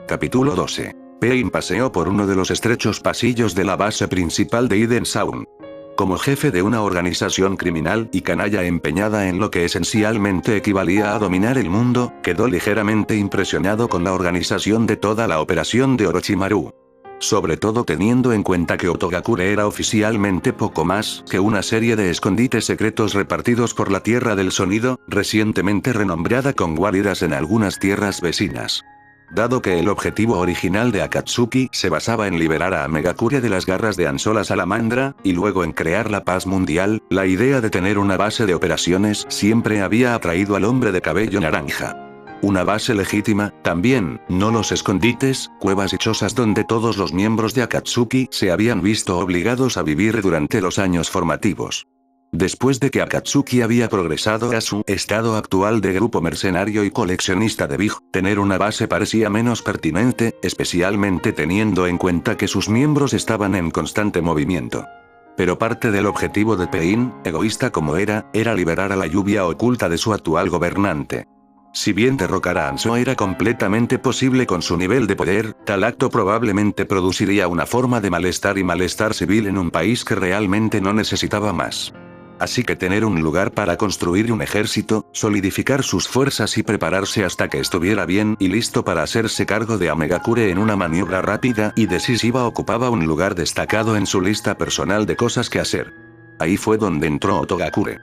Capítulo 12. Pain paseó por uno de los estrechos pasillos de la base principal de Eden Sound. Como jefe de una organización criminal y canalla empeñada en lo que esencialmente equivalía a dominar el mundo, quedó ligeramente impresionado con la organización de toda la operación de Orochimaru. Sobre todo teniendo en cuenta que Otogakure era oficialmente poco más que una serie de escondites secretos repartidos por la Tierra del Sonido, recientemente renombrada con guaridas en algunas tierras vecinas. Dado que el objetivo original de Akatsuki se basaba en liberar a Megakure de las garras de Ansola Salamandra, y luego en crear la paz mundial, la idea de tener una base de operaciones siempre había atraído al hombre de cabello naranja. Una base legítima, también, no los escondites, cuevas y chozas donde todos los miembros de Akatsuki se habían visto obligados a vivir durante los años formativos. Después de que Akatsuki había progresado a su estado actual de grupo mercenario y coleccionista de Big, tener una base parecía menos pertinente, especialmente teniendo en cuenta que sus miembros estaban en constante movimiento. Pero parte del objetivo de Pain, egoísta como era liberar a la lluvia oculta de su actual gobernante. Si bien derrocar a Anso era completamente posible con su nivel de poder, tal acto probablemente produciría una forma de malestar y malestar civil en un país que realmente no necesitaba más. Así que tener un lugar para construir un ejército, solidificar sus fuerzas y prepararse hasta que estuviera bien y listo para hacerse cargo de Megakure en una maniobra rápida y decisiva ocupaba un lugar destacado en su lista personal de cosas que hacer. Ahí fue donde entró Otogakure.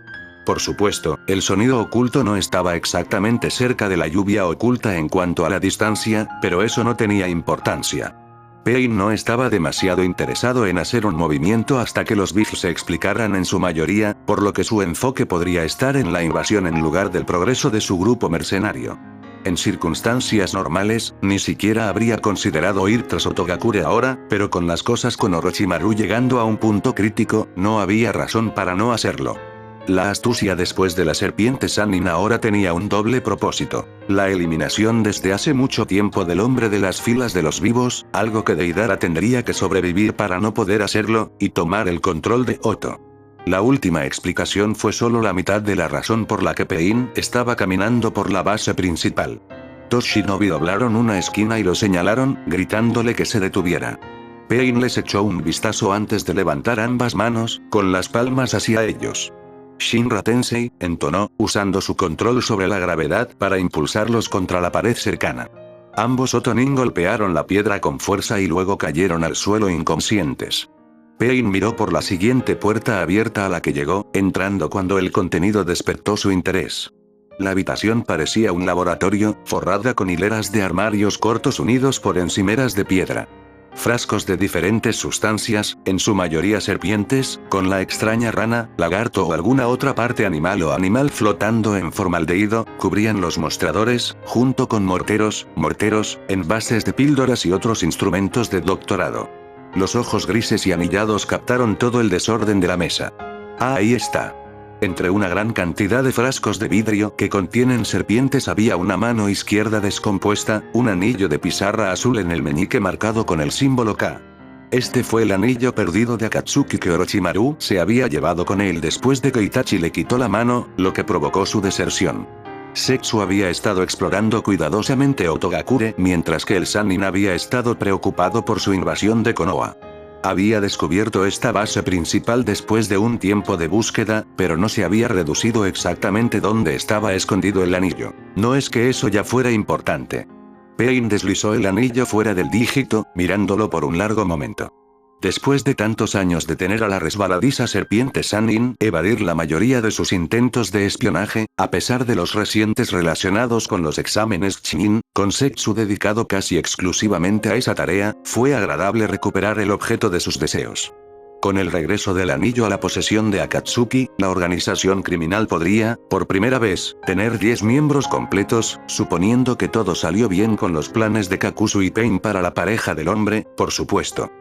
Por supuesto, el sonido oculto no estaba exactamente cerca de la lluvia oculta en cuanto a la distancia, pero eso no tenía importancia. Pain no estaba demasiado interesado en hacer un movimiento hasta que los Bigs se explicaran en su mayoría, por lo que su enfoque podría estar en la invasión en lugar del progreso de su grupo mercenario. En circunstancias normales, ni siquiera habría considerado ir tras Otogakure ahora, pero con las cosas con Orochimaru llegando a un punto crítico, no había razón para no hacerlo. La astucia después de la serpiente Sannin ahora tenía un doble propósito. La eliminación desde hace mucho tiempo del hombre de las filas de los vivos, algo que Deidara tendría que sobrevivir para no poder hacerlo, y tomar el control de Oto. La última explicación fue solo la mitad de la razón por la que Pain estaba caminando por la base principal. Dos shinobi doblaron una esquina y lo señalaron, gritándole que se detuviera. Pain les echó un vistazo antes de levantar ambas manos, con las palmas hacia ellos. Shinra Tensei, entonó, usando su control sobre la gravedad para impulsarlos contra la pared cercana. Ambos Otonin golpearon la piedra con fuerza y luego cayeron al suelo inconscientes. Pain miró por la siguiente puerta abierta a la que llegó, entrando cuando el contenido despertó su interés. La habitación parecía un laboratorio, forrada con hileras de armarios cortos unidos por encimeras de piedra. Frascos de diferentes sustancias, en su mayoría serpientes, con la extraña rana, lagarto o alguna otra parte animal flotando en formaldehído, cubrían los mostradores, junto con morteros, envases de píldoras y otros instrumentos de doctorado. Los ojos grises y anillados captaron todo el desorden de la mesa. Ah, ahí está. Entre una gran cantidad de frascos de vidrio que contienen serpientes había una mano izquierda descompuesta, un anillo de pizarra azul en el meñique marcado con el símbolo K. Este fue el anillo perdido de Akatsuki que Orochimaru se había llevado con él después de que Itachi le quitó la mano, lo que provocó su deserción. Setsu había estado explorando cuidadosamente Otogakure mientras que el Sannin había estado preocupado por su invasión de Konoha. Había descubierto esta base principal después de un tiempo de búsqueda, pero no se había reducido exactamente dónde estaba escondido el anillo. No es que eso ya fuera importante. Pain deslizó el anillo fuera del dígito, mirándolo por un largo momento. Después de tantos años de tener a la resbaladiza serpiente Sannin evadir la mayoría de sus intentos de espionaje, a pesar de los recientes relacionados con los exámenes Chunin, con Setsu dedicado casi exclusivamente a esa tarea, fue agradable recuperar el objeto de sus deseos. Con el regreso del anillo a la posesión de Akatsuki, la organización criminal podría, por primera vez, tener 10 miembros completos, suponiendo que todo salió bien con los planes de Kakuzu y Pain para la pareja del hombre, por supuesto.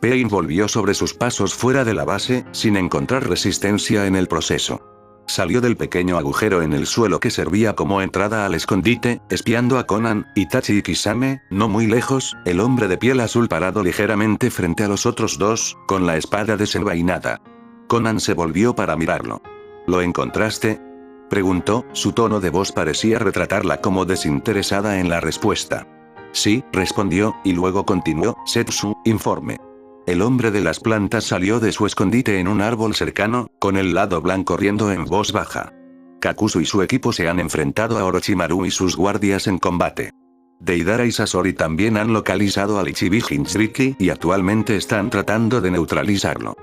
Pain volvió sobre sus pasos fuera de la base, sin encontrar resistencia en el proceso. Salió del pequeño agujero en el suelo que servía como entrada al escondite, espiando a Konan, Itachi y Kisame, no muy lejos, el hombre de piel azul parado ligeramente frente a los otros dos, con la espada desenvainada. Konan se volvió para mirarlo. ¿Lo encontraste?, preguntó, su tono de voz parecía retratarla como desinteresada en la respuesta. Sí, respondió, y luego continuó, Setsu, informe. El hombre de las plantas salió de su escondite en un árbol cercano, con el lado blanco riendo en voz baja. Kakuzu y su equipo se han enfrentado a Orochimaru y sus guardias en combate. Deidara y Sasori también han localizado al Ichibi Jinchuriki y actualmente están tratando de neutralizarlo.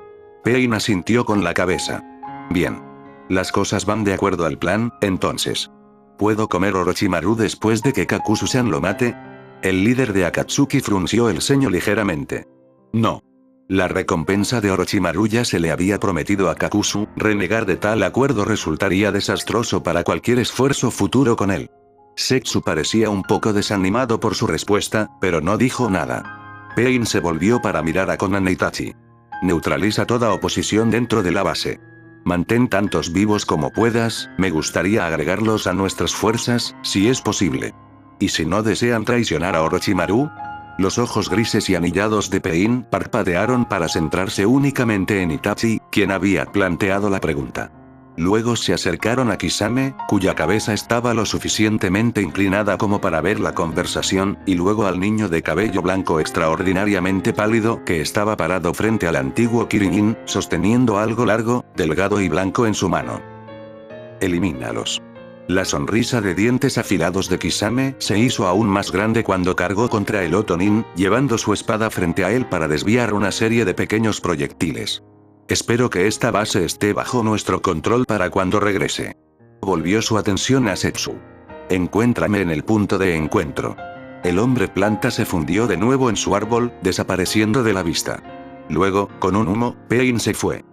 Pain asintió con la cabeza. Bien. Las cosas van de acuerdo al plan, entonces. ¿Puedo comer Orochimaru después de que Kakuzu-san lo mate? El líder de Akatsuki frunció el ceño ligeramente. No. La recompensa de Orochimaru ya se le había prometido a Kakuzu, renegar de tal acuerdo resultaría desastroso para cualquier esfuerzo futuro con él. Setsu parecía un poco desanimado por su respuesta, pero no dijo nada. Pain se volvió para mirar a Konan e Itachi. Neutraliza toda oposición dentro de la base. Mantén tantos vivos como puedas, me gustaría agregarlos a nuestras fuerzas, si es posible. ¿Y si no desean traicionar a Orochimaru? Los ojos grises y anillados de Pain parpadearon para centrarse únicamente en Itachi, quien había planteado la pregunta. Luego se acercaron a Kisame, cuya cabeza estaba lo suficientemente inclinada como para ver la conversación, y luego al niño de cabello blanco extraordinariamente pálido que estaba parado frente al antiguo Kirin, sosteniendo algo largo, delgado y blanco en su mano. Elimínalos. La sonrisa de dientes afilados de Kisame se hizo aún más grande cuando cargó contra el Otonin, llevando su espada frente a él para desviar una serie de pequeños proyectiles. Espero que esta base esté bajo nuestro control para cuando regrese. Volvió su atención a Setsu. Encuéntrame en el punto de encuentro. El hombre planta se fundió de nuevo en su árbol, desapareciendo de la vista. Luego, con un humo, Pain se fue.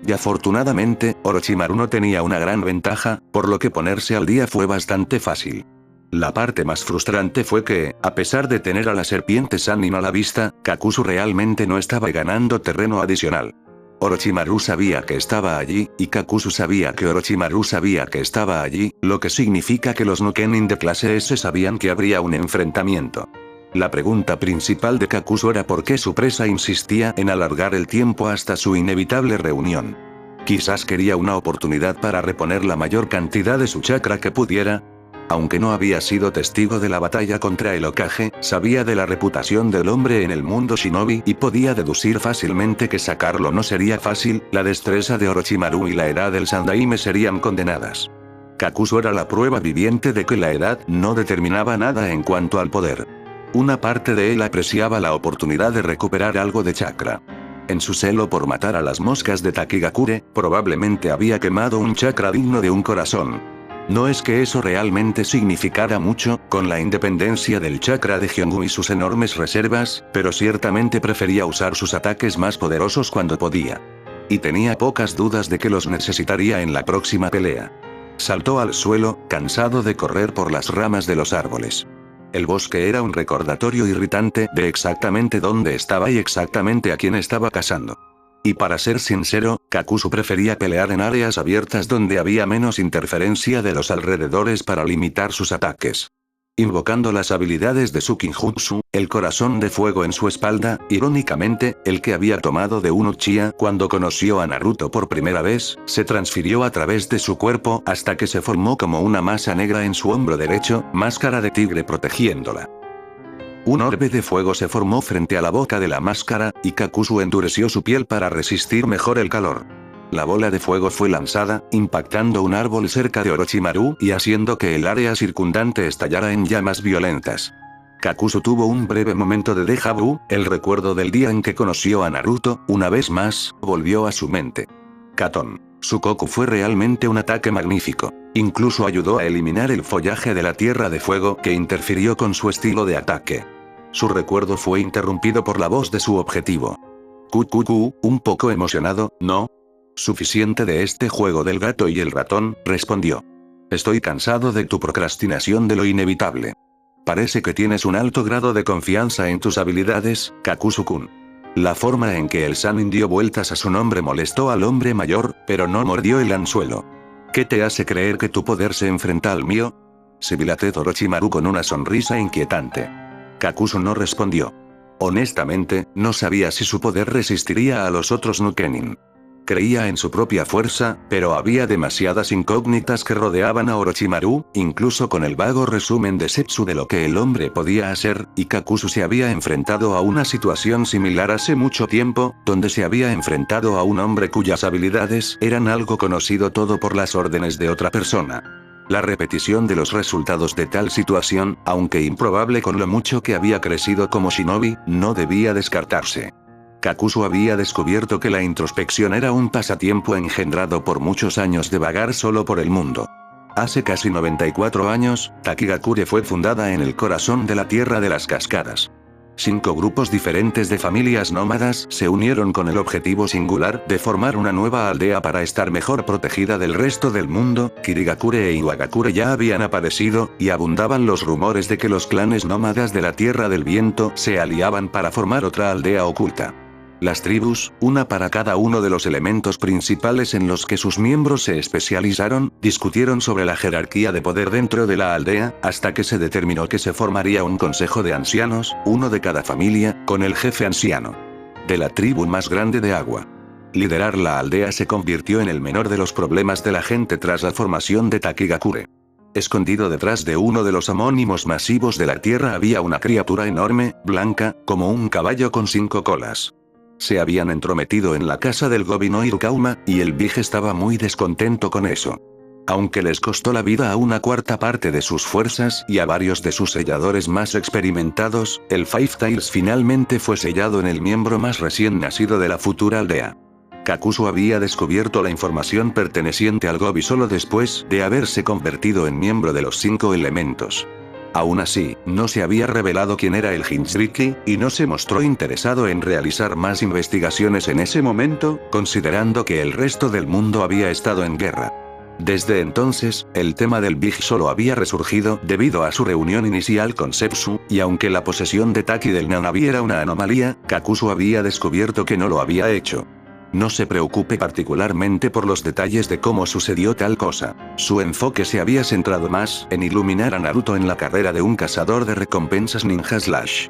Y afortunadamente, Orochimaru no tenía una gran ventaja, por lo que ponerse al día fue bastante fácil. La parte más frustrante fue que, a pesar de tener a la serpiente Sannin a la vista, Kakuzu realmente no estaba ganando terreno adicional. Orochimaru sabía que estaba allí, y Kakuzu sabía que Orochimaru sabía que estaba allí, lo que significa que los Nukenin de clase S sabían que habría un enfrentamiento. La pregunta principal de Kakuzu era por qué su presa insistía en alargar el tiempo hasta su inevitable reunión. Quizás quería una oportunidad para reponer la mayor cantidad de su chakra que pudiera. Aunque no había sido testigo de la batalla contra el Hokage, sabía de la reputación del hombre en el mundo shinobi y podía deducir fácilmente que sacarlo no sería fácil, la destreza de Orochimaru y la edad del Sandaime serían condenadas. Kakuzu era la prueba viviente de que la edad no determinaba nada en cuanto al poder. Una parte de él apreciaba la oportunidad de recuperar algo de chakra. En su celo por matar a las moscas de Takigakure, probablemente había quemado un chakra digno de un corazón. No es que eso realmente significara mucho, con la independencia del chakra de Hyungu y sus enormes reservas, pero ciertamente prefería usar sus ataques más poderosos cuando podía. Y tenía pocas dudas de que los necesitaría en la próxima pelea. Saltó al suelo, cansado de correr por las ramas de los árboles. El bosque era un recordatorio irritante de exactamente dónde estaba y exactamente a quién estaba cazando. Y para ser sincero, Kakuzu prefería pelear en áreas abiertas donde había menos interferencia de los alrededores para limitar sus ataques. Invocando las habilidades de su Kinjutsu, el corazón de fuego en su espalda, irónicamente, el que había tomado de un Uchiha cuando conoció a Naruto por primera vez, se transfirió a través de su cuerpo hasta que se formó como una masa negra en su hombro derecho, máscara de tigre protegiéndola. Un orbe de fuego se formó frente a la boca de la máscara, y Kakuzu endureció su piel para resistir mejor el calor. La bola de fuego fue lanzada, impactando un árbol cerca de Orochimaru y haciendo que el área circundante estallara en llamas violentas. Kakuzu tuvo un breve momento de déjà vu, el recuerdo del día en que conoció a Naruto, una vez más, volvió a su mente. Katon. Sukoku fue realmente un ataque magnífico. Incluso ayudó a eliminar el follaje de la Tierra de Fuego que interfirió con su estilo de ataque. Su recuerdo fue interrumpido por la voz de su objetivo. Un poco emocionado, ¿no? Suficiente de este juego del gato y el ratón, respondió. Estoy cansado de tu procrastinación de lo inevitable. Parece que tienes un alto grado de confianza en tus habilidades, Kakuzu-kun. La forma en que el Sannin dio vueltas a su nombre molestó al hombre mayor, pero no mordió el anzuelo. ¿Qué te hace creer que tu poder se enfrenta al mío? Sibilateó Orochimaru con una sonrisa inquietante. Kakuzu no respondió. Honestamente, no sabía si su poder resistiría a los otros Nukenin. Creía en su propia fuerza, pero había demasiadas incógnitas que rodeaban a Orochimaru, incluso con el vago resumen de Setsu de lo que el hombre podía hacer, y Kakuzu se había enfrentado a una situación similar hace mucho tiempo, donde se había enfrentado a un hombre cuyas habilidades eran algo conocido todo por las órdenes de otra persona. La repetición de los resultados de tal situación, aunque improbable con lo mucho que había crecido como shinobi, no debía descartarse. Kakuzu había descubierto que la introspección era un pasatiempo engendrado por muchos años de vagar solo por el mundo. Hace casi 94 años, Takigakure fue fundada en el corazón de la Tierra de las Cascadas. 5 grupos diferentes de familias nómadas se unieron con el objetivo singular de formar una nueva aldea para estar mejor protegida del resto del mundo. Kirigakure e Iwagakure ya habían aparecido, y abundaban los rumores de que los clanes nómadas de la Tierra del Viento se aliaban para formar otra aldea oculta. Las tribus, una para cada uno de los elementos principales en los que sus miembros se especializaron, discutieron sobre la jerarquía de poder dentro de la aldea, hasta que se determinó que se formaría un consejo de ancianos, uno de cada familia, con el jefe anciano de la tribu más grande de agua. Liderar la aldea se convirtió en el menor de los problemas de la gente tras la formación de Takigakure. Escondido detrás de uno de los homónimos masivos de la tierra había una criatura enorme, blanca, como un caballo con 5 colas. Se habían entrometido en la casa del Gobino Irukauma, y el Big estaba muy descontento con eso. Aunque les costó la vida a una cuarta parte de sus fuerzas y a varios de sus selladores más experimentados, el Five Tails finalmente fue sellado en el miembro más recién nacido de la futura aldea. Kakuzu había descubierto la información perteneciente al Gobi solo después de haberse convertido en miembro de los 5 elementos. Aún así, no se había revelado quién era el Jinchuriki, y no se mostró interesado en realizar más investigaciones en ese momento, considerando que el resto del mundo había estado en guerra. Desde entonces, el tema del Big solo había resurgido debido a su reunión inicial con Setsu, y aunque la posesión de Taki del Nanabi era una anomalía, Kakuzu había descubierto que no lo había hecho. No se preocupe particularmente por los detalles de cómo sucedió tal cosa. Su enfoque se había centrado más en iluminar a Naruto en la carrera de un cazador de recompensas ninja slash.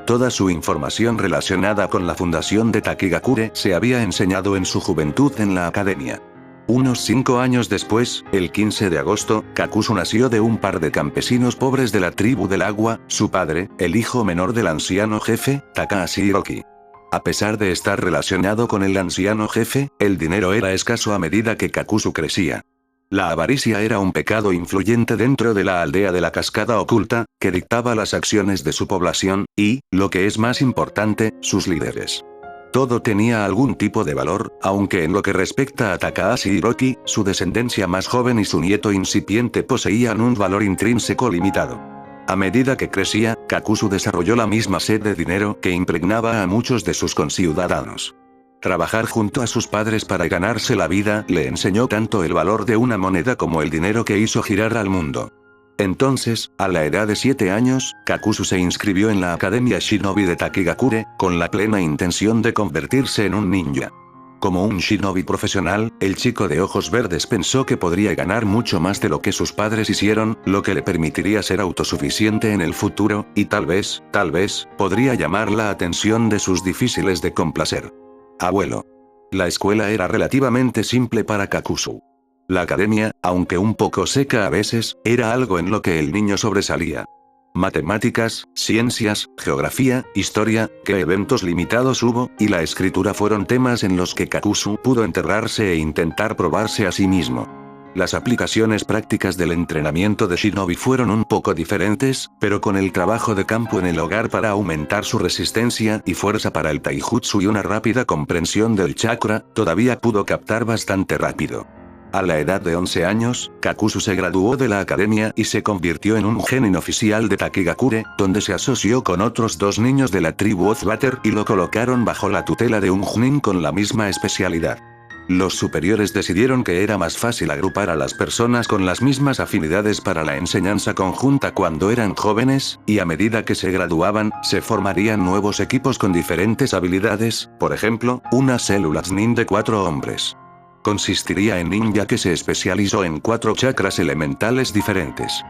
Toda su información relacionada con la fundación de Takigakure se había enseñado en su juventud en la academia. Unos 5 años después, el 15 de agosto, Kakuzu nació de un par de campesinos pobres de la tribu del agua, su padre, el hijo menor del anciano jefe, Takahashi Hiroki. A pesar de estar relacionado con el anciano jefe, el dinero era escaso a medida que Kakuzu crecía. La avaricia era un pecado influyente dentro de la aldea de la cascada oculta, que dictaba las acciones de su población, y, lo que es más importante, sus líderes. Todo tenía algún tipo de valor, aunque en lo que respecta a Takahashi Hiroki, su descendencia más joven y su nieto incipiente poseían un valor intrínseco limitado. A medida que crecía, Kakuzu desarrolló la misma sed de dinero que impregnaba a muchos de sus conciudadanos. Trabajar junto a sus padres para ganarse la vida le enseñó tanto el valor de una moneda como el dinero que hizo girar al mundo. Entonces, a la edad de 7 años, Kakuzu se inscribió en la Academia Shinobi de Takigakure, con la plena intención de convertirse en un ninja. Como un shinobi profesional, el chico de ojos verdes pensó que podría ganar mucho más de lo que sus padres hicieron, lo que le permitiría ser autosuficiente en el futuro, y tal vez, podría llamar la atención de sus difíciles de complacer. Abuelo. La escuela era relativamente simple para Kakuzu. La academia, aunque un poco seca a veces, era algo en lo que el niño sobresalía. Matemáticas, ciencias, geografía, historia, qué eventos limitados hubo, y la escritura fueron temas en los que Kakuzu pudo enterrarse e intentar probarse a sí mismo. Las aplicaciones prácticas del entrenamiento de Shinobi fueron un poco diferentes, pero con el trabajo de campo en el hogar para aumentar su resistencia y fuerza para el taijutsu y una rápida comprensión del chakra, todavía pudo captar bastante rápido. A la edad de 11 años, Kakuzu se graduó de la academia y se convirtió en un genin oficial de Takigakure, donde se asoció con otros 2 niños de la tribu Ozwater y lo colocaron bajo la tutela de un Chunin con la misma especialidad. Los superiores decidieron que era más fácil agrupar a las personas con las mismas afinidades para la enseñanza conjunta cuando eran jóvenes, y a medida que se graduaban, se formarían nuevos equipos con diferentes habilidades, por ejemplo, una célula Nin de 4 hombres. Consistiría en ninja que se especializó en 4 chakras elementales diferentes.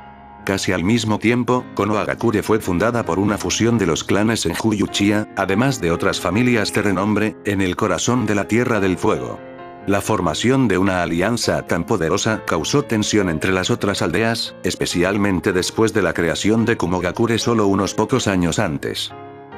Casi al mismo tiempo, Konohagakure fue fundada por una fusión de los clanes Senju y Uchiha, además de otras familias de renombre, en el corazón de la Tierra del Fuego. La formación de una alianza tan poderosa causó tensión entre las otras aldeas, especialmente después de la creación de Kumogakure solo unos pocos años antes.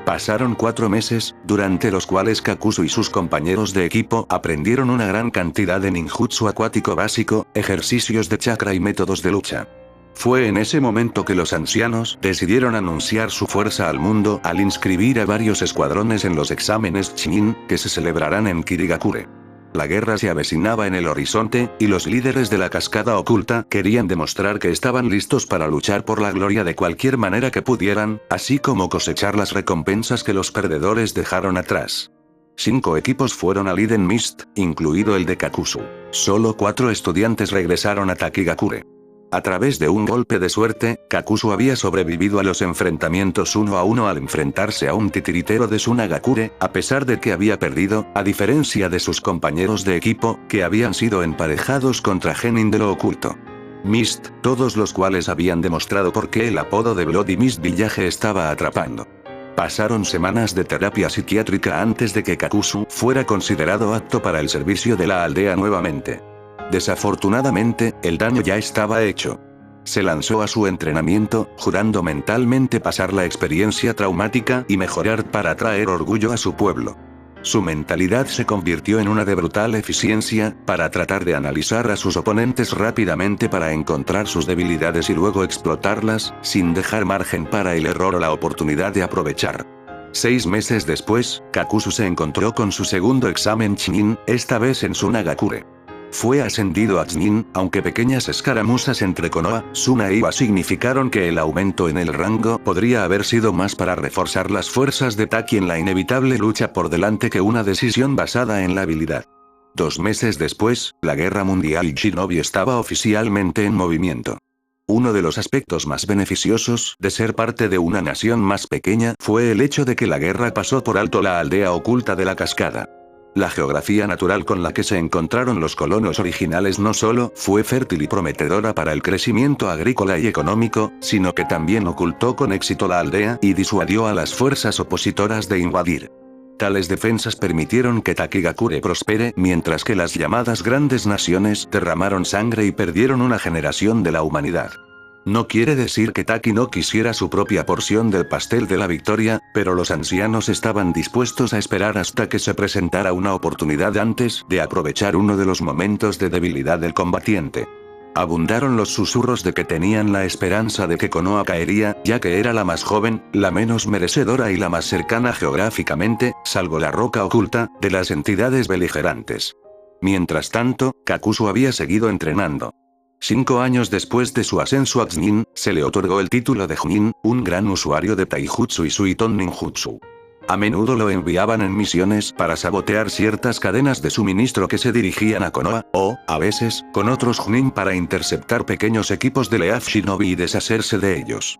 Pasaron 4 meses, durante los cuales Kakuzu y sus compañeros de equipo aprendieron una gran cantidad de ninjutsu acuático básico, ejercicios de chakra y métodos de lucha. Fue en ese momento que los ancianos decidieron anunciar su fuerza al mundo al inscribir a varios escuadrones en los exámenes Chunin, que se celebrarán en Kirigakure. La guerra se avecinaba en el horizonte, y los líderes de la cascada oculta querían demostrar que estaban listos para luchar por la gloria de cualquier manera que pudieran, así como cosechar las recompensas que los perdedores dejaron atrás. 5 equipos fueron al Eden Mist, incluido el de Kakuzu. Solo 4 estudiantes regresaron a Takigakure. A través de un golpe de suerte, Kakuzu había sobrevivido a los enfrentamientos 1 a 1 al enfrentarse a un titiritero de Sunagakure, a pesar de que había perdido, a diferencia de sus compañeros de equipo, que habían sido emparejados contra Genin de lo oculto. Mist, todos los cuales habían demostrado por qué el apodo de Bloody Mist Village estaba atrapando. Pasaron semanas de terapia psiquiátrica antes de que Kakuzu fuera considerado apto para el servicio de la aldea nuevamente. Desafortunadamente, el daño ya estaba hecho. Se lanzó a su entrenamiento, jurando mentalmente pasar la experiencia traumática y mejorar para traer orgullo a su pueblo. Su mentalidad se convirtió en una de brutal eficiencia, para tratar de analizar a sus oponentes rápidamente para encontrar sus debilidades y luego explotarlas, sin dejar margen para el error o la oportunidad de aprovechar. 6 meses después, Kakuzu se encontró con su segundo examen Chunin, esta vez en Sunagakure. Fue ascendido a Chunin, aunque pequeñas escaramuzas entre Konoha, Suna e Iwa significaron que el aumento en el rango podría haber sido más para reforzar las fuerzas de Taki en la inevitable lucha por delante que una decisión basada en la habilidad. 2 meses después, la Guerra Mundial Shinobi estaba oficialmente en movimiento. Uno de los aspectos más beneficiosos de ser parte de una nación más pequeña fue el hecho de que la guerra pasó por alto la aldea oculta de la cascada. La geografía natural con la que se encontraron los colonos originales no solo fue fértil y prometedora para el crecimiento agrícola y económico, sino que también ocultó con éxito la aldea y disuadió a las fuerzas opositoras de invadir. Tales defensas permitieron que Takigakure prospere, mientras que las llamadas grandes naciones derramaron sangre y perdieron una generación de la humanidad. No quiere decir que Taki no quisiera su propia porción del pastel de la victoria, pero los ancianos estaban dispuestos a esperar hasta que se presentara una oportunidad antes de aprovechar uno de los momentos de debilidad del combatiente. Abundaron los susurros de que tenían la esperanza de que Konoha caería, ya que era la más joven, la menos merecedora y la más cercana geográficamente, salvo la roca oculta, de las entidades beligerantes. Mientras tanto, Kakuzu había seguido entrenando. 5 años después de su ascenso a Chunin, se le otorgó el título de Chunin, un gran usuario de Taijutsu y Suiton Ninjutsu. A menudo lo enviaban en misiones para sabotear ciertas cadenas de suministro que se dirigían a Konoha, o, a veces, con otros Chunin para interceptar pequeños equipos de Leaf Shinobi y deshacerse de ellos.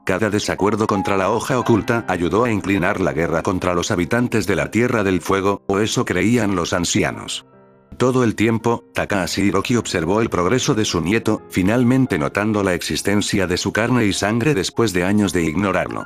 Cada desacuerdo contra la hoja oculta ayudó a inclinar la guerra contra los habitantes de la Tierra del Fuego, o eso creían los ancianos. Todo el tiempo, Takahashi Hiroki observó el progreso de su nieto, finalmente notando la existencia de su carne y sangre después de años de ignorarlo.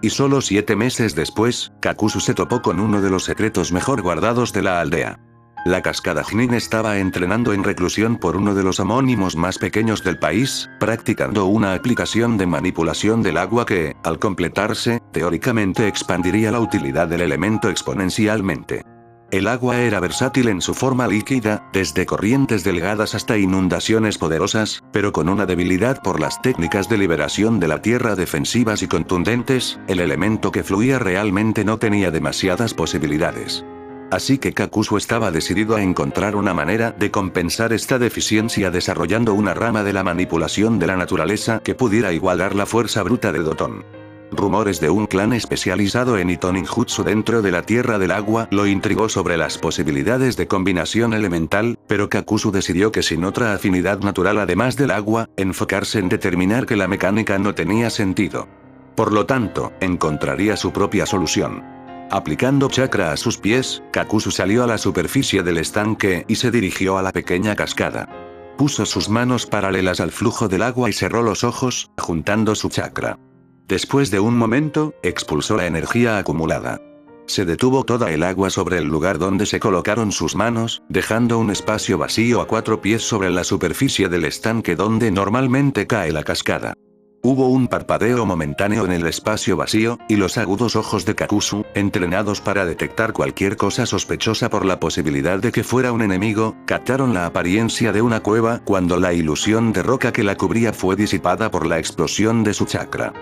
Y solo 7 meses después, Kakuzu se topó con uno de los secretos mejor guardados de la aldea. La cascada Chunin estaba entrenando en reclusión por uno de los homónimos más pequeños del país, practicando una aplicación de manipulación del agua que, al completarse, teóricamente expandiría la utilidad del elemento exponencialmente. El agua era versátil en su forma líquida, desde corrientes delgadas hasta inundaciones poderosas, pero con una debilidad por las técnicas de liberación de la tierra defensivas y contundentes, el elemento que fluía realmente no tenía demasiadas posibilidades. Así que Kakuzu estaba decidido a encontrar una manera de compensar esta deficiencia desarrollando una rama de la manipulación de la naturaleza que pudiera igualar la fuerza bruta de Doton. Rumores de un clan especializado en Ito Ninjutsu dentro de la Tierra del Agua lo intrigó sobre las posibilidades de combinación elemental, pero Kakuzu decidió que sin otra afinidad natural además del agua, enfocarse en determinar que la mecánica no tenía sentido. Por lo tanto, encontraría su propia solución. Aplicando chakra a sus pies, Kakuzu salió a la superficie del estanque y se dirigió a la pequeña cascada. Puso sus manos paralelas al flujo del agua y cerró los ojos, juntando su chakra. Después de un momento, expulsó la energía acumulada. se detuvo toda el agua sobre el lugar donde se colocaron sus manos, dejando un espacio vacío a 4 pies sobre la superficie del estanque donde normalmente cae la cascada. Hubo un parpadeo momentáneo en el espacio vacío, y los agudos ojos de Kakuzu, entrenados para detectar cualquier cosa sospechosa por la posibilidad de que fuera un enemigo, captaron la apariencia de una cueva cuando la ilusión de roca que la cubría fue disipada por la explosión de su chakra.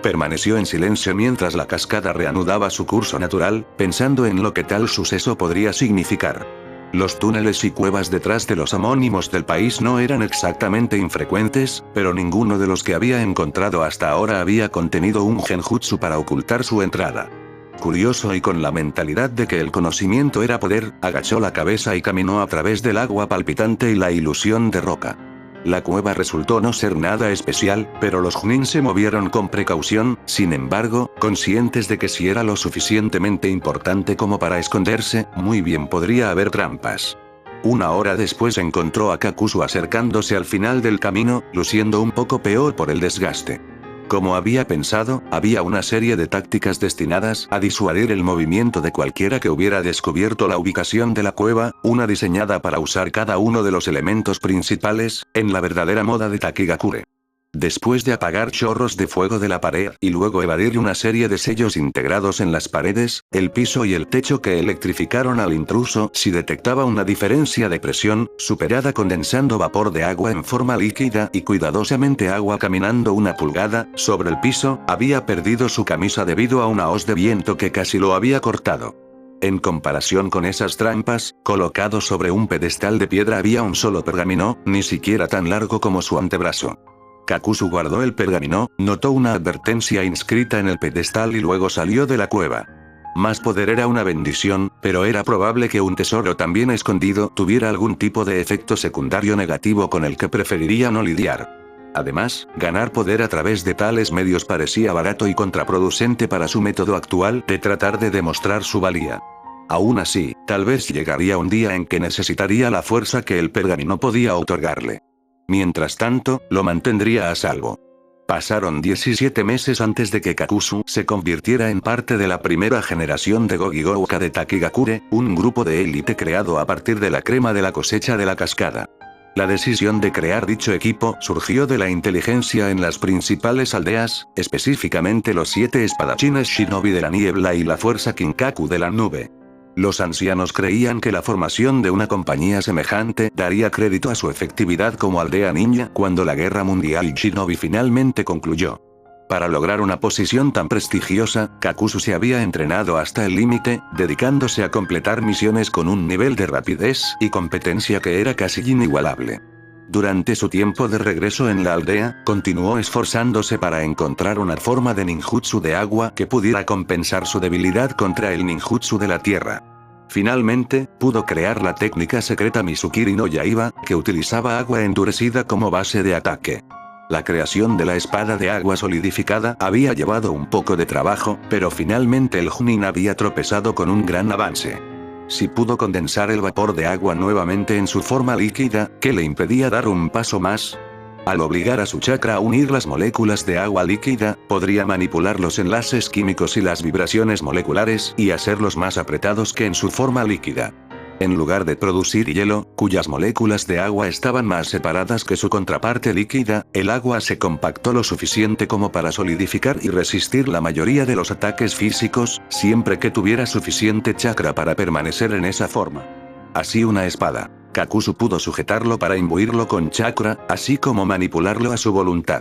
Permaneció en silencio mientras la cascada reanudaba su curso natural, pensando en lo que tal suceso podría significar. Los túneles y cuevas detrás de los homónimos del país no eran exactamente infrecuentes, pero ninguno de los que había encontrado hasta ahora había contenido un genjutsu para ocultar su entrada. Curioso y con la mentalidad de que el conocimiento era poder, agachó la cabeza y caminó a través del agua palpitante y la ilusión de roca. La cueva resultó no ser nada especial, pero los Chunin se movieron con precaución, sin embargo, conscientes de que si era lo suficientemente importante como para esconderse, muy bien podría haber trampas. Una hora después encontró a Kakuzu acercándose al final del camino, luciendo un poco peor por el desgaste. Como había pensado, había una serie de tácticas destinadas a disuadir el movimiento de cualquiera que hubiera descubierto la ubicación de la cueva, una diseñada para usar cada uno de los elementos principales, en la verdadera moda de Takigakure. Después de apagar chorros de fuego de la pared y luego evadir una serie de sellos integrados en las paredes, el piso y el techo que electrificaron al intruso si detectaba una diferencia de presión, superada condensando vapor de agua en forma líquida y cuidadosamente agua caminando 1 pulgada, sobre el piso, había perdido su camisa debido a una hoz de viento que casi lo había cortado. En comparación con esas trampas, colocado sobre un pedestal de piedra había un solo pergamino, ni siquiera tan largo como su antebrazo. Kakuzu guardó el pergamino, notó una advertencia inscrita en el pedestal y luego salió de la cueva. Más poder era una bendición, pero era probable que un tesoro también escondido tuviera algún tipo de efecto secundario negativo con el que preferiría no lidiar. Además, ganar poder a través de tales medios parecía barato y contraproducente para su método actual de tratar de demostrar su valía. Aún así, tal vez llegaría un día en que necesitaría la fuerza que el pergamino podía otorgarle. Mientras tanto, lo mantendría a salvo. Pasaron 17 meses antes de que Kakuzu se convirtiera en parte de la primera generación de Gogigouka de Takigakure, un grupo de élite creado a partir de la crema de la cosecha de la cascada. La decisión de crear dicho equipo surgió de la inteligencia en las principales aldeas, específicamente los 7 espadachines shinobi de la niebla y la fuerza Kinkaku de la nube. Los ancianos creían que la formación de una compañía semejante daría crédito a su efectividad como aldea ninja cuando la guerra mundial shinobi finalmente concluyó. Para lograr una posición tan prestigiosa, Kakuzu se había entrenado hasta el límite, dedicándose a completar misiones con un nivel de rapidez y competencia que era casi inigualable. Durante su tiempo de regreso en la aldea, continuó esforzándose para encontrar una forma de ninjutsu de agua que pudiera compensar su debilidad contra el ninjutsu de la tierra. Finalmente, pudo crear la técnica secreta Mizukiri no Yaiba, que utilizaba agua endurecida como base de ataque. La creación de la espada de agua solidificada había llevado un poco de trabajo, pero finalmente el Chunin había tropezado con un gran avance. Si pudo condensar el vapor de agua nuevamente en su forma líquida, ¿qué le impedía dar un paso más? Al obligar a su chakra a unir las moléculas de agua líquida, podría manipular los enlaces químicos y las vibraciones moleculares y hacerlos más apretados que en su forma líquida. En lugar de producir hielo, cuyas moléculas de agua estaban más separadas que su contraparte líquida, el agua se compactó lo suficiente como para solidificar y resistir la mayoría de los ataques físicos, siempre que tuviera suficiente chakra para permanecer en esa forma. Así una espada. Kakuzu pudo sujetarlo para imbuirlo con chakra, así como manipularlo a su voluntad.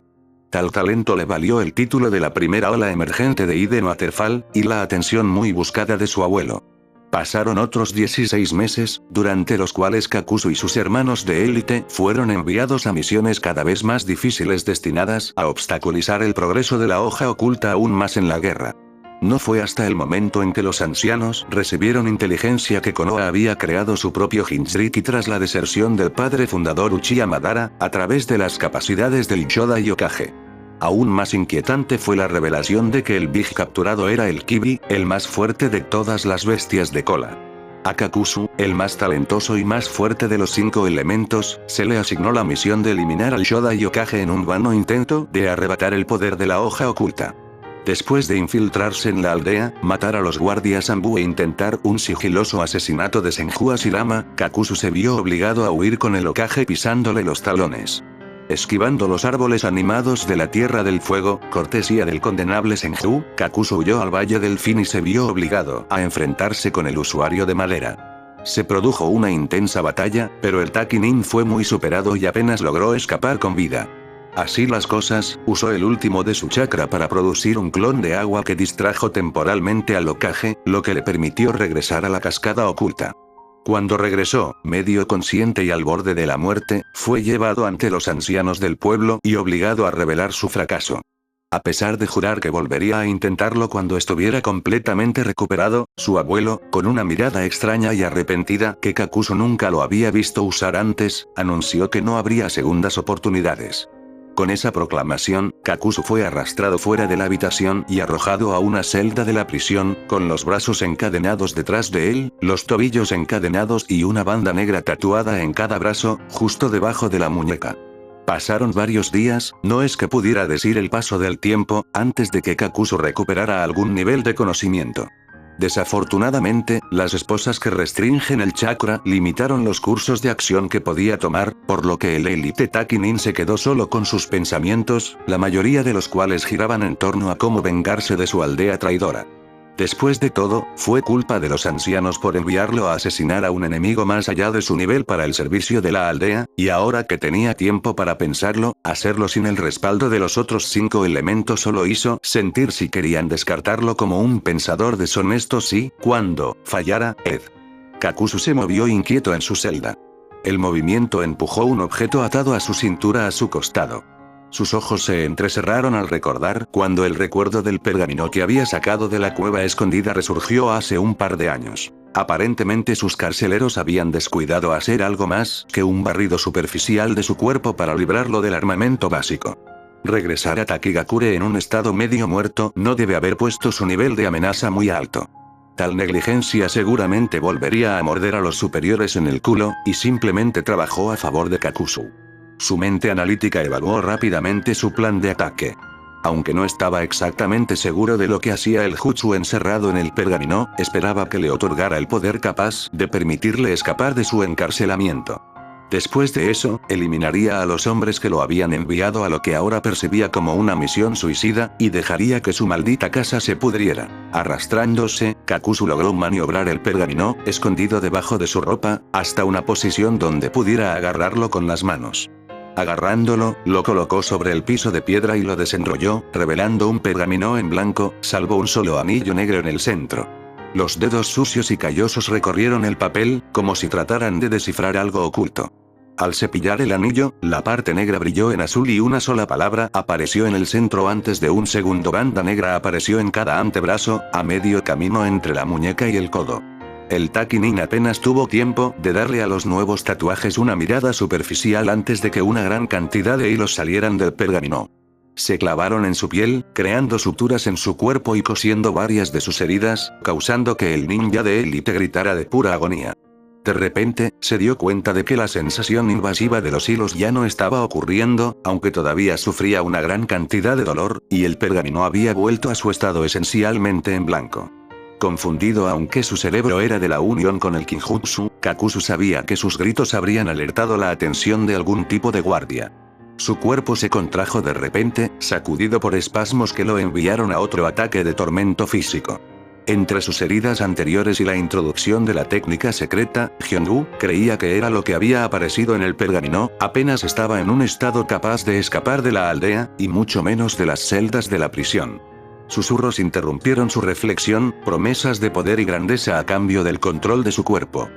Tal talento le valió el título de la primera ola emergente de Iden Waterfall, y la atención muy buscada de su abuelo. Pasaron otros 16 meses, durante los cuales Kakuzu y sus hermanos de élite fueron enviados a misiones cada vez más difíciles destinadas a obstaculizar el progreso de la hoja oculta aún más en la guerra. No fue hasta el momento en que los ancianos recibieron inteligencia que Konoha había creado su propio Jinchuriki tras la deserción del padre fundador Uchiha Madara, a través de las capacidades del Shodai Hokage. Aún más inquietante fue la revelación de que el Big capturado era el Kibi, el más fuerte de todas las bestias de cola. A Kakuzu, el más talentoso y más fuerte de los 5 elementos, se le asignó la misión de eliminar al Shodai Hokage en un vano intento de arrebatar el poder de la hoja oculta. Después de infiltrarse en la aldea, matar a los guardias Anbu e intentar un sigiloso asesinato de Senju Hashirama, Kakuzu se vio obligado a huir con el Hokage pisándole los talones. Esquivando los árboles animados de la Tierra del Fuego, cortesía del condenable Senju, Kakuzu huyó al Valle del Fin y se vio obligado a enfrentarse con el usuario de madera. Se produjo una intensa batalla, pero el Taki-nin fue muy superado y apenas logró escapar con vida. Así las cosas, usó el último de su chakra para producir un clon de agua que distrajo temporalmente al Hokage, lo que le permitió regresar a la cascada oculta. Cuando regresó, medio consciente y al borde de la muerte, fue llevado ante los ancianos del pueblo y obligado a revelar su fracaso. A pesar de jurar que volvería a intentarlo cuando estuviera completamente recuperado, su abuelo, con una mirada extraña y arrepentida que Kakuzu nunca lo había visto usar antes, anunció que no habría segundas oportunidades. Con esa proclamación, Kakuzu fue arrastrado fuera de la habitación y arrojado a una celda de la prisión, con los brazos encadenados detrás de él, los tobillos encadenados y una banda negra tatuada en cada brazo, justo debajo de la muñeca. Pasaron varios días, no es que pudiera decir el paso del tiempo, antes de que Kakuzu recuperara algún nivel de conocimiento. Desafortunadamente, las esposas que restringen el chakra limitaron los cursos de acción que podía tomar, por lo que el élite Taki-nin se quedó solo con sus pensamientos, la mayoría de los cuales giraban en torno a cómo vengarse de su aldea traidora. Después de todo, fue culpa de los ancianos por enviarlo a asesinar a un enemigo más allá de su nivel para el servicio de la aldea, y ahora que tenía tiempo para pensarlo, hacerlo sin el respaldo de los otros 5 elementos solo hizo sentir si querían descartarlo como un pensador deshonesto si, cuando, fallara, Ed. Kakuzu se movió inquieto en su celda. El movimiento empujó un objeto atado a su cintura a su costado. Sus ojos se entrecerraron al recordar cuando el recuerdo del pergamino que había sacado de la cueva escondida resurgió hace un par de años. Aparentemente sus carceleros habían descuidado hacer algo más que un barrido superficial de su cuerpo para librarlo del armamento básico. Regresar a Takigakure en un estado medio muerto no debe haber puesto su nivel de amenaza muy alto. Tal negligencia seguramente volvería a morder a los superiores en el culo, y simplemente trabajó a favor de Kakuzu. Su mente analítica evaluó rápidamente su plan de ataque. Aunque no estaba exactamente seguro de lo que hacía el jutsu encerrado en el pergamino, esperaba que le otorgara el poder capaz de permitirle escapar de su encarcelamiento. Después de eso, eliminaría a los hombres que lo habían enviado a lo que ahora percibía como una misión suicida, y dejaría que su maldita casa se pudriera. Arrastrándose, Kakuzu logró maniobrar el pergamino, escondido debajo de su ropa, hasta una posición donde pudiera agarrarlo con las manos. Agarrándolo, lo colocó sobre el piso de piedra y lo desenrolló, revelando un pergamino en blanco, salvo un solo anillo negro en el centro. Los dedos sucios y callosos recorrieron el papel, como si trataran de descifrar algo oculto. Al cepillar el anillo, la parte negra brilló en azul y una sola palabra apareció en el centro antes de un segundo. Banda negra apareció en cada antebrazo, a medio camino entre la muñeca y el codo. El Taki-nin apenas tuvo tiempo de darle a los nuevos tatuajes una mirada superficial antes de que una gran cantidad de hilos salieran del pergamino. Se clavaron en su piel, creando suturas en su cuerpo y cosiendo varias de sus heridas, causando que el ninja de élite gritara de pura agonía. De repente, se dio cuenta de que la sensación invasiva de los hilos ya no estaba ocurriendo, aunque todavía sufría una gran cantidad de dolor, y el pergamino había vuelto a su estado esencialmente en blanco. Confundido aunque su cerebro era de la unión con el Kinjutsu, Kakuzu sabía que sus gritos habrían alertado la atención de algún tipo de guardia. Su cuerpo se contrajo de repente, sacudido por espasmos que lo enviaron a otro ataque de tormento físico. Entre sus heridas anteriores y la introducción de la técnica secreta, Hyunwoo creía que era lo que había aparecido en el pergamino, apenas estaba en un estado capaz de escapar de la aldea, y mucho menos de las celdas de la prisión. Susurros interrumpieron su reflexión, promesas de poder y grandeza a cambio del control de su cuerpo.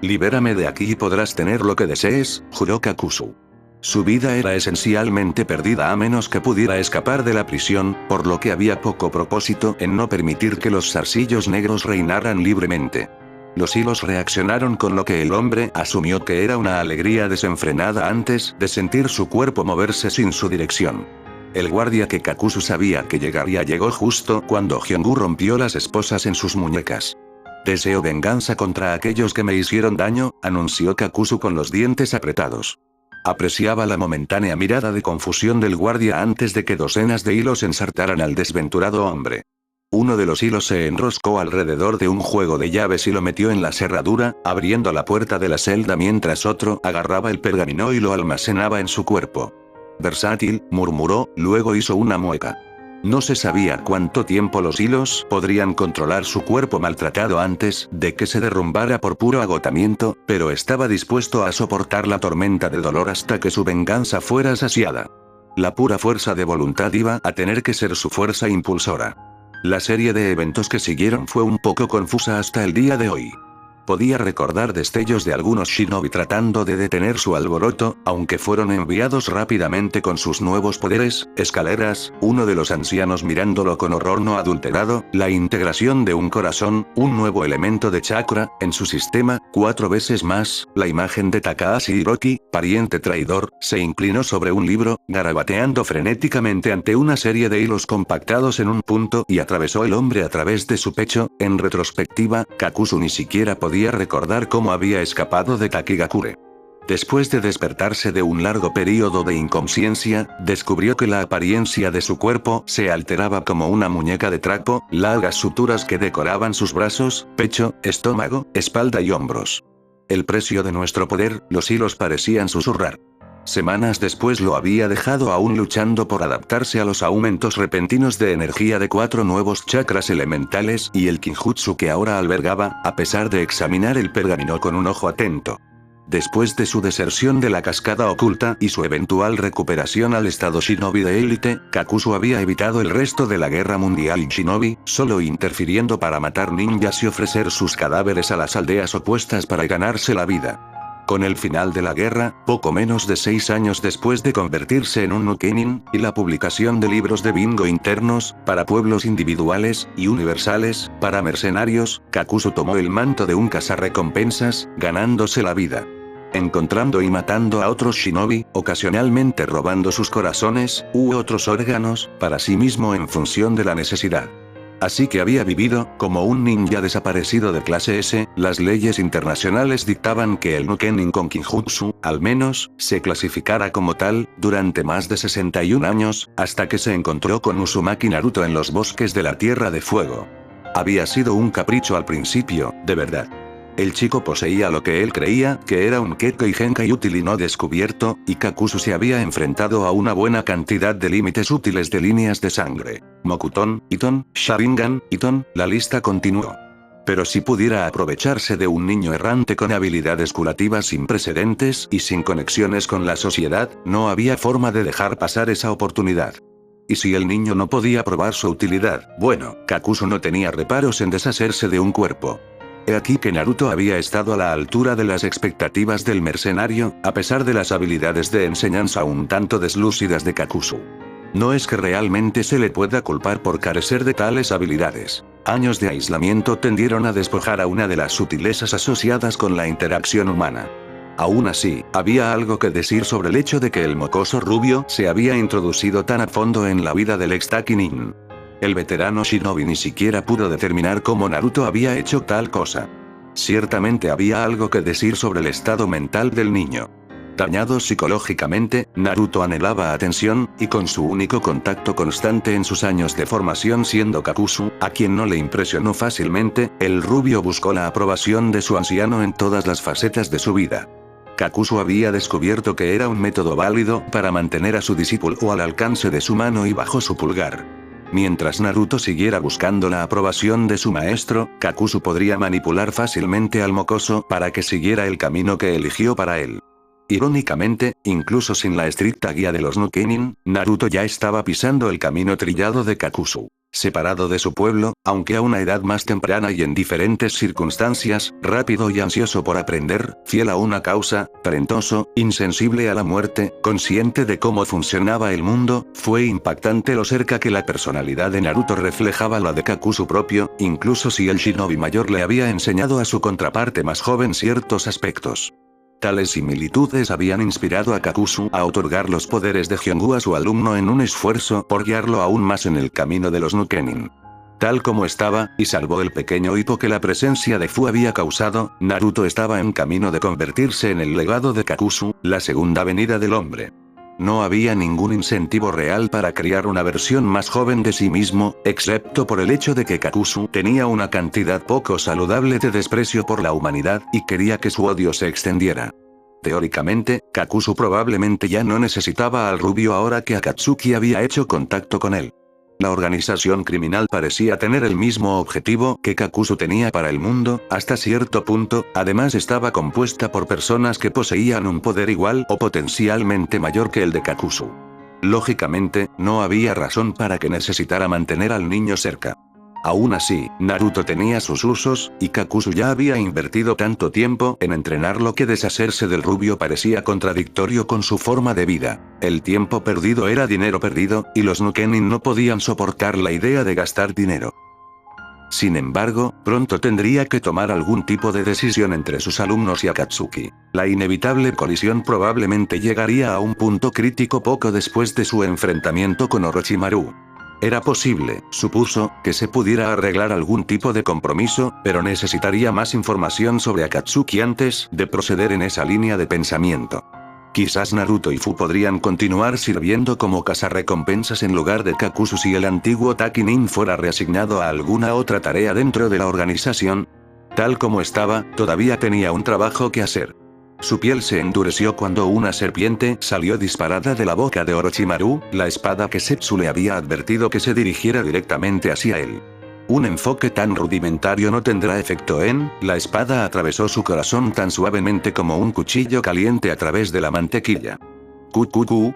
«Libérame de aquí y podrás tener lo que desees», juró Kakuzu. Su vida era esencialmente perdida a menos que pudiera escapar de la prisión, por lo que había poco propósito en no permitir que los zarcillos negros reinaran libremente. Los hilos reaccionaron con lo que el hombre asumió que era una alegría desenfrenada antes de sentir su cuerpo moverse sin su dirección. El guardia que Kakuzu sabía que llegaría llegó justo cuando Hyunwoo rompió las esposas en sus muñecas. «Deseo venganza contra aquellos que me hicieron daño», anunció Kakuzu con los dientes apretados. Apreciaba la momentánea mirada de confusión del guardia antes de que docenas de hilos ensartaran al desventurado hombre. Uno de los hilos se enroscó alrededor de un juego de llaves y lo metió en la cerradura, abriendo la puerta de la celda mientras otro agarraba el pergamino y lo almacenaba en su cuerpo. Versátil, murmuró, luego hizo una mueca. No se sabía cuánto tiempo los hilos podrían controlar su cuerpo maltratado antes de que se derrumbara por puro agotamiento, pero estaba dispuesto a soportar la tormenta de dolor hasta que su venganza fuera saciada. La pura fuerza de voluntad iba a tener que ser su fuerza impulsora. La serie de eventos que siguieron fue un poco confusa hasta el día de hoy. Podía recordar destellos de algunos shinobi tratando de detener su alboroto, aunque fueron enviados rápidamente con sus nuevos poderes, escaleras, uno de los ancianos mirándolo con horror no adulterado, la integración de un corazón, un nuevo elemento de chakra, en su sistema, 4 veces más, la imagen de Takahashi Hiroki, pariente traidor, se inclinó sobre un libro, garabateando frenéticamente ante una serie de hilos compactados en un punto y atravesó el hombre a través de su pecho. En retrospectiva, Kakuzu ni siquiera podía recordar cómo había escapado de Takigakure. Después de despertarse de un largo período de inconsciencia, descubrió que la apariencia de su cuerpo se alteraba como una muñeca de trapo, largas suturas que decoraban sus brazos, pecho, estómago, espalda y hombros. El precio de nuestro poder, los hilos parecían susurrar. Semanas después lo había dejado aún luchando por adaptarse a los aumentos repentinos de energía de 4 nuevos chakras elementales y el Kinjutsu que ahora albergaba, a pesar de examinar el pergamino con un ojo atento. Después de su deserción de la cascada oculta y su eventual recuperación al estado shinobi de élite, Kakuzu había evitado el resto de la guerra mundial shinobi, solo interfiriendo para matar ninjas y ofrecer sus cadáveres a las aldeas opuestas para ganarse la vida. Con el final de la guerra, poco menos de 6 años después de convertirse en un Nukenin, y la publicación de libros de bingo internos, para pueblos individuales, y universales, para mercenarios, Kakuzu tomó el manto de un cazarrecompensas, ganándose la vida. Encontrando y matando a otros shinobi, ocasionalmente robando sus corazones, u otros órganos, para sí mismo en función de la necesidad. Así que había vivido, como un ninja desaparecido de clase S, las leyes internacionales dictaban que el Nukenin con Kinjutsu, al menos, se clasificara como tal, durante más de 61 años, hasta que se encontró con Uzumaki Naruto en los bosques de la Tierra de Fuego. Había sido un capricho al principio, de verdad. El chico poseía lo que él creía que era un Kekkei Genkai útil y no descubierto, y Kakuzu se había enfrentado a una buena cantidad de límites útiles de líneas de sangre. Mokuton, Iton, Sharingan, Iton, la lista continuó. Pero si pudiera aprovecharse de un niño errante con habilidades curativas sin precedentes y sin conexiones con la sociedad, no había forma de dejar pasar esa oportunidad. Y si el niño no podía probar su utilidad, bueno, Kakuzu no tenía reparos en deshacerse de un cuerpo. He aquí que Naruto había estado a la altura de las expectativas del mercenario, a pesar de las habilidades de enseñanza un tanto deslúcidas de Kakuzu. No es que realmente se le pueda culpar por carecer de tales habilidades. Años de aislamiento tendieron a despojar a una de las sutilezas asociadas con la interacción humana. Aún así, había algo que decir sobre el hecho de que el mocoso rubio se había introducido tan a fondo en la vida del ex-Takinin. El veterano shinobi ni siquiera pudo determinar cómo Naruto había hecho tal cosa. Ciertamente había algo que decir sobre el estado mental del niño. Dañado psicológicamente, Naruto anhelaba atención, y con su único contacto constante en sus años de formación siendo Kakuzu, a quien no le impresionó fácilmente, el rubio buscó la aprobación de su anciano en todas las facetas de su vida. Kakuzu había descubierto que era un método válido para mantener a su discípulo al alcance de su mano y bajo su pulgar. Mientras Naruto siguiera buscando la aprobación de su maestro, Kakuzu podría manipular fácilmente al mocoso para que siguiera el camino que eligió para él. Irónicamente, incluso sin la estricta guía de los Nukenin, Naruto ya estaba pisando el camino trillado de Kakuzu. Separado de su pueblo, aunque a una edad más temprana y en diferentes circunstancias, rápido y ansioso por aprender, fiel a una causa, talentoso, insensible a la muerte, consciente de cómo funcionaba el mundo, fue impactante lo cerca que la personalidad de Naruto reflejaba la de Kakuzu propio, incluso si el shinobi mayor le había enseñado a su contraparte más joven ciertos aspectos. Tales similitudes habían inspirado a Kakuzu a otorgar los poderes de Hyongu a su alumno en un esfuerzo por guiarlo aún más en el camino de los Nukenin. Tal como estaba, y salvo el pequeño hipo que la presencia de Fu había causado, Naruto estaba en camino de convertirse en el legado de Kakuzu, la segunda venida del hombre. No había ningún incentivo real para criar una versión más joven de sí mismo, excepto por el hecho de que Kakuzu tenía una cantidad poco saludable de desprecio por la humanidad y quería que su odio se extendiera. Teóricamente, Kakuzu probablemente ya no necesitaba al rubio ahora que Akatsuki había hecho contacto con él. La organización criminal parecía tener el mismo objetivo que Kakuzu tenía para el mundo, hasta cierto punto, además estaba compuesta por personas que poseían un poder igual o potencialmente mayor que el de Kakuzu. Lógicamente, no había razón para que necesitara mantener al niño cerca. Aún así, Naruto tenía sus usos, y Kakuzu ya había invertido tanto tiempo en entrenarlo que deshacerse del rubio parecía contradictorio con su forma de vida. El tiempo perdido era dinero perdido, y los Nukenin no podían soportar la idea de gastar dinero. Sin embargo, pronto tendría que tomar algún tipo de decisión entre sus alumnos y Akatsuki. La inevitable colisión probablemente llegaría a un punto crítico poco después de su enfrentamiento con Orochimaru. Era posible, supuso, que se pudiera arreglar algún tipo de compromiso, pero necesitaría más información sobre Akatsuki antes de proceder en esa línea de pensamiento. Quizás Naruto y Fu podrían continuar sirviendo como cazarrecompensas en lugar de Kakuzu si el antiguo Takinin fuera reasignado a alguna otra tarea dentro de la organización. Tal como estaba, todavía tenía un trabajo que hacer. Su piel se endureció cuando una serpiente salió disparada de la boca de Orochimaru, la espada que Setsu le había advertido que se dirigiera directamente hacia él. Un enfoque tan rudimentario no tendrá efecto en, la espada atravesó su corazón tan suavemente como un cuchillo caliente a través de la mantequilla.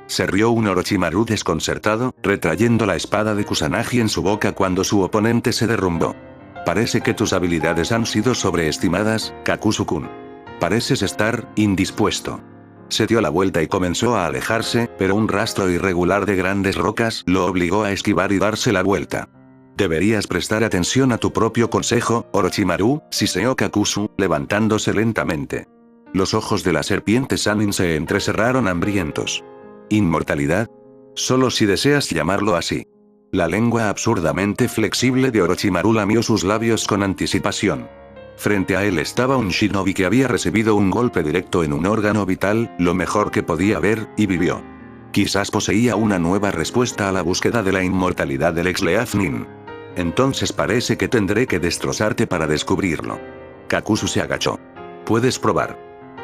Se rió un Orochimaru desconcertado, retrayendo la espada de Kusanagi en su boca cuando su oponente se derrumbó. Parece que tus habilidades han sido sobreestimadas, Kakuzu-kun. Pareces estar indispuesto. Se dio la vuelta y comenzó a alejarse, pero un rastro irregular de grandes rocas lo obligó a esquivar y darse la vuelta. Deberías prestar atención a tu propio consejo, Orochimaru, siseó Kakuzu, levantándose lentamente. Los ojos de la serpiente Sannin se entrecerraron hambrientos. ¿Inmortalidad? Solo si deseas llamarlo así. La lengua absurdamente flexible de Orochimaru lamió sus labios con anticipación. Frente a él estaba un shinobi que había recibido un golpe directo en un órgano vital, lo mejor que podía ver, y vivió. Quizás poseía una nueva respuesta a la búsqueda de la inmortalidad del ex Leafnin. Entonces parece que tendré que destrozarte para descubrirlo. Kakuzu se agachó. Puedes probar.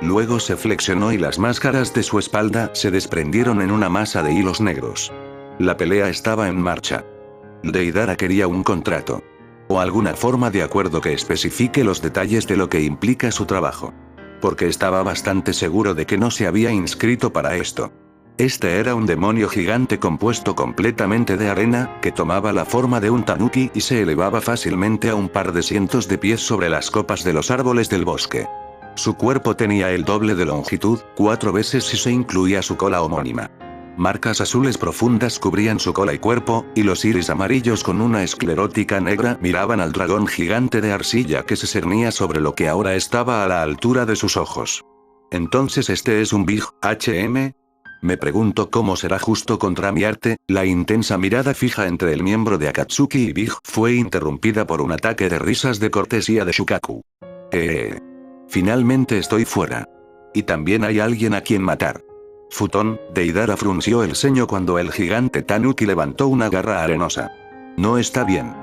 Luego se flexionó y las máscaras de su espalda se desprendieron en una masa de hilos negros. La pelea estaba en marcha. Deidara quería un contrato. O alguna forma de acuerdo que especifique los detalles de lo que implica su trabajo. Porque estaba bastante seguro de que no se había inscrito para esto. Este era un demonio gigante compuesto completamente de arena, que tomaba la forma de un tanuki y se elevaba fácilmente a un par de cientos de pies sobre las copas de los árboles del bosque. Su cuerpo tenía el doble de longitud, 4 veces si se incluía su cola homónima. Marcas azules profundas cubrían su cola y cuerpo, y los iris amarillos con una esclerótica negra miraban al dragón gigante de arcilla que se cernía sobre lo que ahora estaba a la altura de sus ojos. Entonces este es un Big HM. Me pregunto cómo será justo contra mi arte. La intensa mirada fija entre el miembro de Akatsuki y Big fue interrumpida por un ataque de risas de cortesía de Shukaku. Finalmente estoy fuera. Y también hay alguien a quien matar. Futón, Deidara frunció el ceño cuando el gigante Tanuki levantó una garra arenosa. No está bien.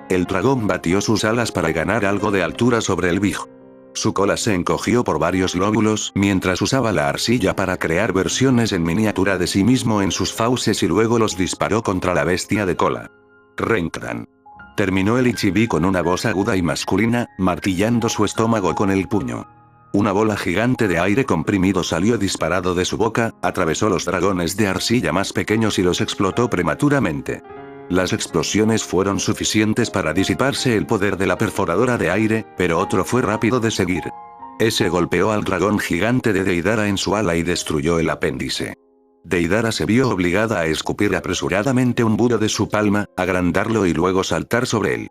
El dragón batió sus alas para ganar algo de altura sobre el Big. Su cola se encogió por varios lóbulos mientras usaba la arcilla para crear versiones en miniatura de sí mismo en sus fauces y luego los disparó contra la bestia de cola. Renkran. Terminó el Ichibi con una voz aguda y masculina, martillando su estómago con el puño. Una bola gigante de aire comprimido salió disparado de su boca, atravesó los dragones de arcilla más pequeños y los explotó prematuramente. Las explosiones fueron suficientes para disiparse el poder de la perforadora de aire, pero otro fue rápido de seguir. Ese golpeó al dragón gigante de Deidara en su ala y destruyó el apéndice. Deidara se vio obligada a escupir apresuradamente un budo de su palma, agrandarlo y luego saltar sobre él.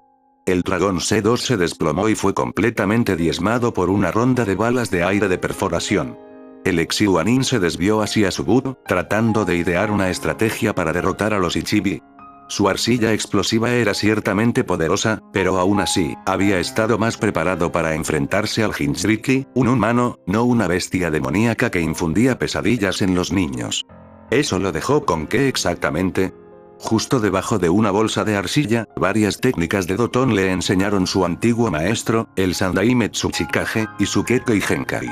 El dragón C2 se desplomó y fue completamente diezmado por una ronda de balas de aire de perforación. El Exiuanin se desvió hacia su budo, tratando de idear una estrategia para derrotar a los Ichibi. Su arcilla explosiva era ciertamente poderosa, pero aún así, había estado más preparado para enfrentarse al Jinchuriki, un humano, no una bestia demoníaca que infundía pesadillas en los niños. Eso lo dejó con ¿qué exactamente? Justo debajo de una bolsa de arcilla, varias técnicas de Doton le enseñaron su antiguo maestro, el Sandai Metsuchikage, y su Kekoi Genkai.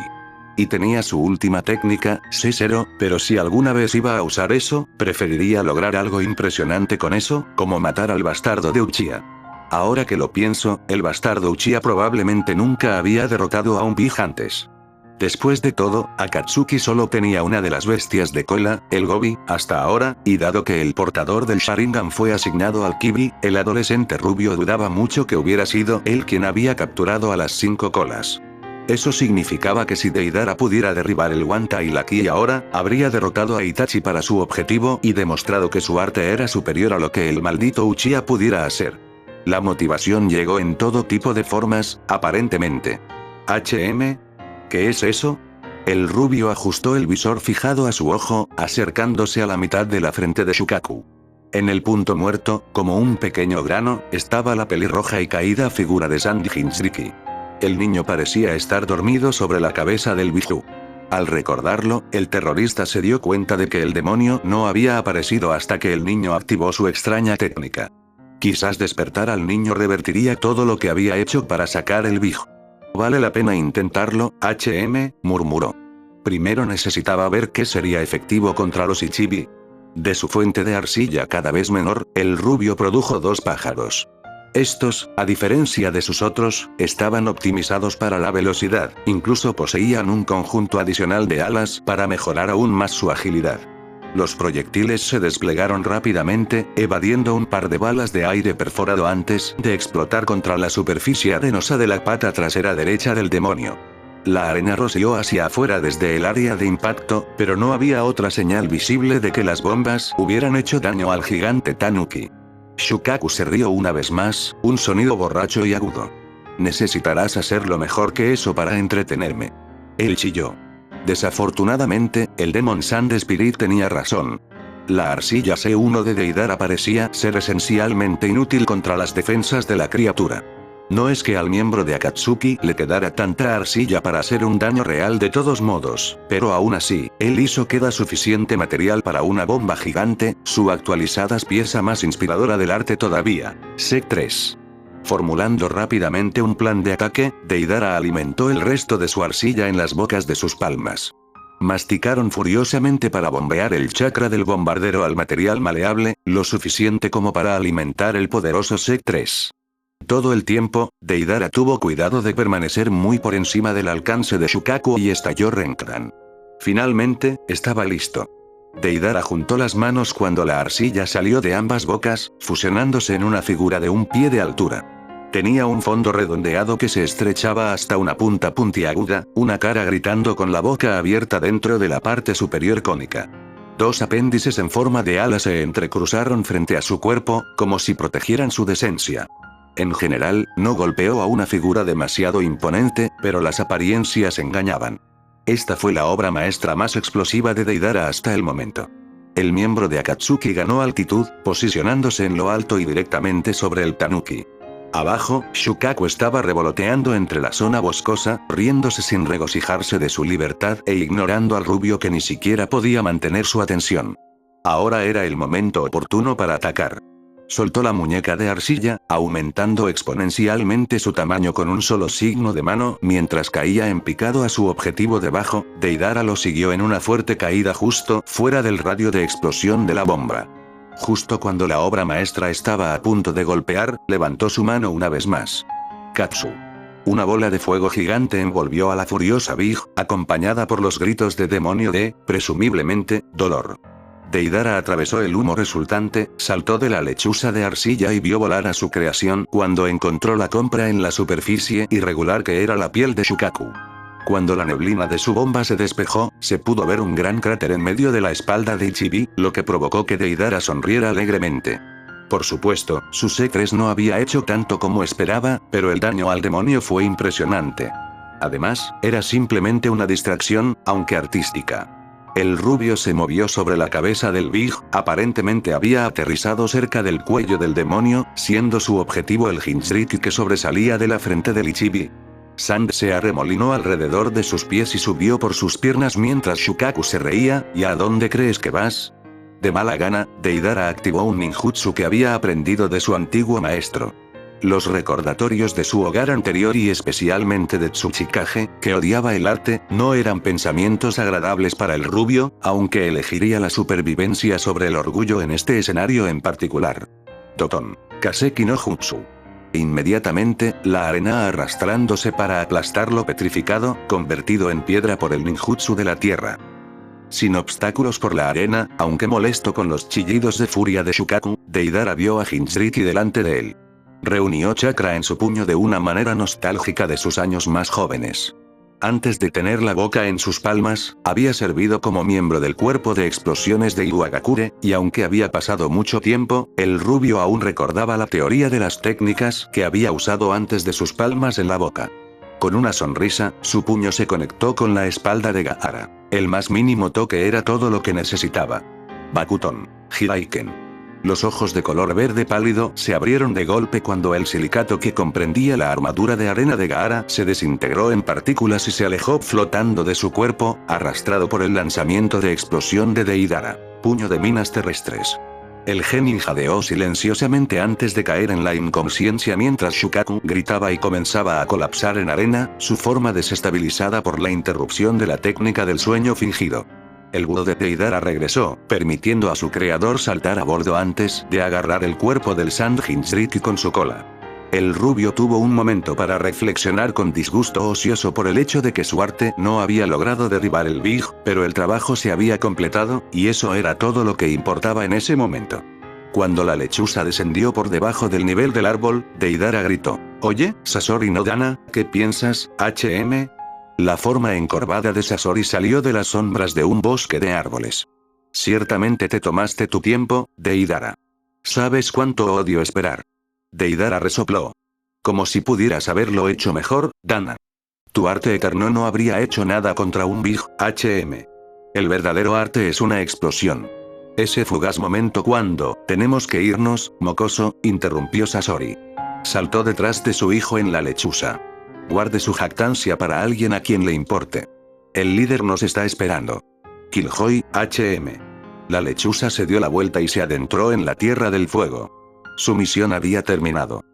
Y tenía su última técnica, Sesero, pero si alguna vez iba a usar eso, preferiría lograr algo impresionante con eso, como matar al bastardo de Uchiha. Ahora que lo pienso, el bastardo Uchiha probablemente nunca había derrotado a un Big antes. Después de todo, Akatsuki solo tenía una de las bestias de cola, el Gobi, hasta ahora, y dado que el portador del Sharingan fue asignado al Kibi, el adolescente rubio dudaba mucho que hubiera sido él quien había capturado a las 5 colas. Eso significaba que si Deidara pudiera derribar el Wanta y la Ki ahora, habría derrotado a Itachi para su objetivo y demostrado que su arte era superior a lo que el maldito Uchiha pudiera hacer. La motivación llegó en todo tipo de formas, aparentemente. ¿HM? ¿Qué es eso? El rubio ajustó el visor fijado a su ojo, acercándose a la mitad de la frente de Shukaku. En el punto muerto, como un pequeño grano, estaba la pelirroja y caída figura de Sandy Jinchuriki. El niño parecía estar dormido sobre la cabeza del Biju. Al recordarlo, el terrorista se dio cuenta de que el demonio no había aparecido hasta que el niño activó su extraña técnica. Quizás despertar al niño revertiría todo lo que había hecho para sacar el Biju. Vale la pena intentarlo, murmuró. Primero necesitaba ver qué sería efectivo contra los Ichibi. De su fuente de arcilla cada vez menor, el rubio produjo 2 pájaros. Estos, a diferencia de sus otros, estaban optimizados para la velocidad, incluso poseían un conjunto adicional de alas para mejorar aún más su agilidad. Los proyectiles se desplegaron rápidamente, evadiendo un par de balas de aire perforado antes de explotar contra la superficie arenosa de la pata trasera derecha del demonio. La arena roció hacia afuera desde el área de impacto, pero no había otra señal visible de que las bombas hubieran hecho daño al gigante Tanuki. Shukaku se rió una vez más, un sonido borracho y agudo. Necesitarás hacerlo mejor que eso para entretenerme. Él chilló. Desafortunadamente, el Demon Sand Spirit tenía razón. La arcilla C1 de Deidara parecía ser esencialmente inútil contra las defensas de la criatura. No es que al miembro de Akatsuki le quedara tanta arcilla para hacer un daño real de todos modos, pero aún así, él hizo queda suficiente material para una bomba gigante, su actualizada pieza más inspiradora del arte todavía, Sec 3. Formulando rápidamente un plan de ataque, Deidara alimentó el resto de su arcilla en las bocas de sus palmas. Masticaron furiosamente para bombear el chakra del bombardero al material maleable, lo suficiente como para alimentar el poderoso Sec 3. Todo el tiempo, Deidara tuvo cuidado de permanecer muy por encima del alcance de Shukaku y estalló Renkan. Finalmente, estaba listo. Deidara juntó las manos cuando la arcilla salió de ambas bocas, fusionándose en una figura de un pie de altura. Tenía un fondo redondeado que se estrechaba hasta una punta puntiaguda, una cara gritando con la boca abierta dentro de la parte superior cónica. 2 apéndices en forma de ala se entrecruzaron frente a su cuerpo, como si protegieran su decencia. En general, no golpeó a una figura demasiado imponente, pero las apariencias engañaban. Esta fue la obra maestra más explosiva de Deidara hasta el momento. El miembro de Akatsuki ganó altitud, posicionándose en lo alto y directamente sobre el Tanuki. Abajo, Shukaku estaba revoloteando entre la zona boscosa, riéndose sin regocijarse de su libertad e ignorando al rubio que ni siquiera podía mantener su atención. Ahora era el momento oportuno para atacar. Soltó la muñeca de arcilla, aumentando exponencialmente su tamaño con un solo signo de mano, mientras caía en picado a su objetivo debajo. Deidara lo siguió en una fuerte caída justo fuera del radio de explosión de la bomba. Justo cuando la obra maestra estaba a punto de golpear, levantó su mano una vez más. Katsu. Una bola de fuego gigante envolvió a la furiosa Big, acompañada por los gritos de demonio de, presumiblemente, dolor. Deidara atravesó el humo resultante, saltó de la lechuza de arcilla y vio volar a su creación cuando encontró la compra en la superficie irregular que era la piel de Shukaku. Cuando la neblina de su bomba se despejó, se pudo ver un gran cráter en medio de la espalda de Ichibi, lo que provocó que Deidara sonriera alegremente. Por supuesto, su C3 no había hecho tanto como esperaba, pero el daño al demonio fue impresionante. Además, era simplemente una distracción, aunque artística. El rubio se movió sobre la cabeza del Big, aparentemente había aterrizado cerca del cuello del demonio, siendo su objetivo el Jinchuriki que sobresalía de la frente del Ichibi. Sand se arremolinó alrededor de sus pies y subió por sus piernas mientras Shukaku se reía. ¿Y a dónde crees que vas? De mala gana, Deidara activó un ninjutsu que había aprendido de su antiguo maestro. Los recordatorios de su hogar anterior y especialmente de Tsuchikage, que odiaba el arte, no eran pensamientos agradables para el rubio, aunque elegiría la supervivencia sobre el orgullo en este escenario en particular. Toton. Kaseki no Jutsu. Inmediatamente, la arena arrastrándose para aplastarlo petrificado, convertido en piedra por el ninjutsu de la tierra. Sin obstáculos por la arena, aunque molesto con los chillidos de furia de Shukaku, Deidara vio a Jinchuriki delante de él. Reunió chakra en su puño de una manera nostálgica de sus años más jóvenes. Antes de tener la boca en sus palmas, había servido como miembro del cuerpo de explosiones de Iwagakure, y aunque había pasado mucho tiempo, el rubio aún recordaba la teoría de las técnicas que había usado antes de sus palmas en la boca. Con una sonrisa, su puño se conectó con la espalda de Gaara. El más mínimo toque era todo lo que necesitaba. Bakuton. Hiraiken. Los ojos de color verde pálido se abrieron de golpe cuando el silicato que comprendía la armadura de arena de Gaara se desintegró en partículas y se alejó flotando de su cuerpo, arrastrado por el lanzamiento de explosión de Deidara. Puño de minas terrestres. El genin jadeó silenciosamente antes de caer en la inconsciencia mientras Shukaku gritaba y comenzaba a colapsar en arena, su forma desestabilizada por la interrupción de la técnica del sueño fingido. El búho de Deidara regresó, permitiendo a su creador saltar a bordo antes de agarrar el cuerpo del Sand Jinchuriki con su cola. El rubio tuvo un momento para reflexionar con disgusto ocioso por el hecho de que su arte no había logrado derribar el Big, pero el trabajo se había completado, y eso era todo lo que importaba en ese momento. Cuando la lechuza descendió por debajo del nivel del árbol, Deidara gritó: «Oye, Sasori no Dana, ¿qué piensas, HM?» La forma encorvada de Sasori salió de las sombras de un bosque de árboles. «Ciertamente te tomaste tu tiempo, Deidara. ¿Sabes cuánto odio esperar?» Deidara resopló. «Como si pudieras haberlo hecho mejor, Dana. Tu arte eterno no habría hecho nada contra un Big, HM. El verdadero arte es una explosión». Ese fugaz momento cuando, «Tenemos que irnos, mocoso», interrumpió Sasori. Saltó detrás de su hijo en la lechuza. «Guarde su jactancia para alguien a quien le importe. El líder nos está esperando. Killjoy, HM». La lechuza se dio la vuelta y se adentró en la Tierra del Fuego. Su misión había terminado.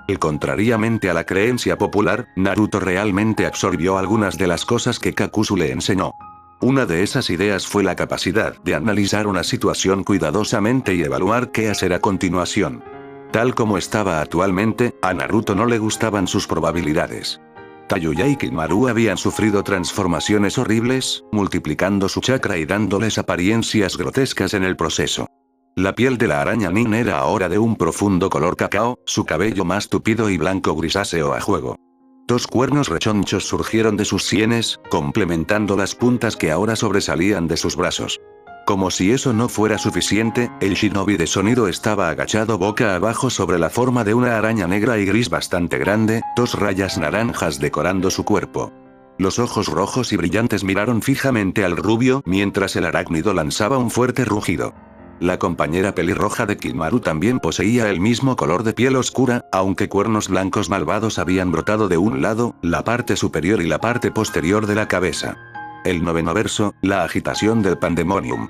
Y contrariamente a la creencia popular, Naruto realmente absorbió algunas de las cosas que Kakuzu le enseñó. Una de esas ideas fue la capacidad de analizar una situación cuidadosamente y evaluar qué hacer a continuación. Tal como estaba actualmente, a Naruto no le gustaban sus probabilidades. Tayuya y Kimaru habían sufrido transformaciones horribles, multiplicando su chakra y dándoles apariencias grotescas en el proceso. La piel de la araña Nin era ahora de un profundo color cacao, su cabello más tupido y blanco grisáceo a juego. Dos cuernos rechonchos surgieron de sus sienes, complementando las puntas que ahora sobresalían de sus brazos. Como si eso no fuera suficiente, el shinobi de sonido estaba agachado boca abajo sobre la forma de una araña negra y gris bastante grande, dos rayas naranjas decorando su cuerpo. Los ojos rojos y brillantes miraron fijamente al rubio mientras el arácnido lanzaba un fuerte rugido. La compañera pelirroja de Kimaru también poseía el mismo color de piel oscura, aunque cuernos blancos malvados habían brotado de un lado, la parte superior y la parte posterior de la cabeza. El noveno verso, la agitación del pandemonium.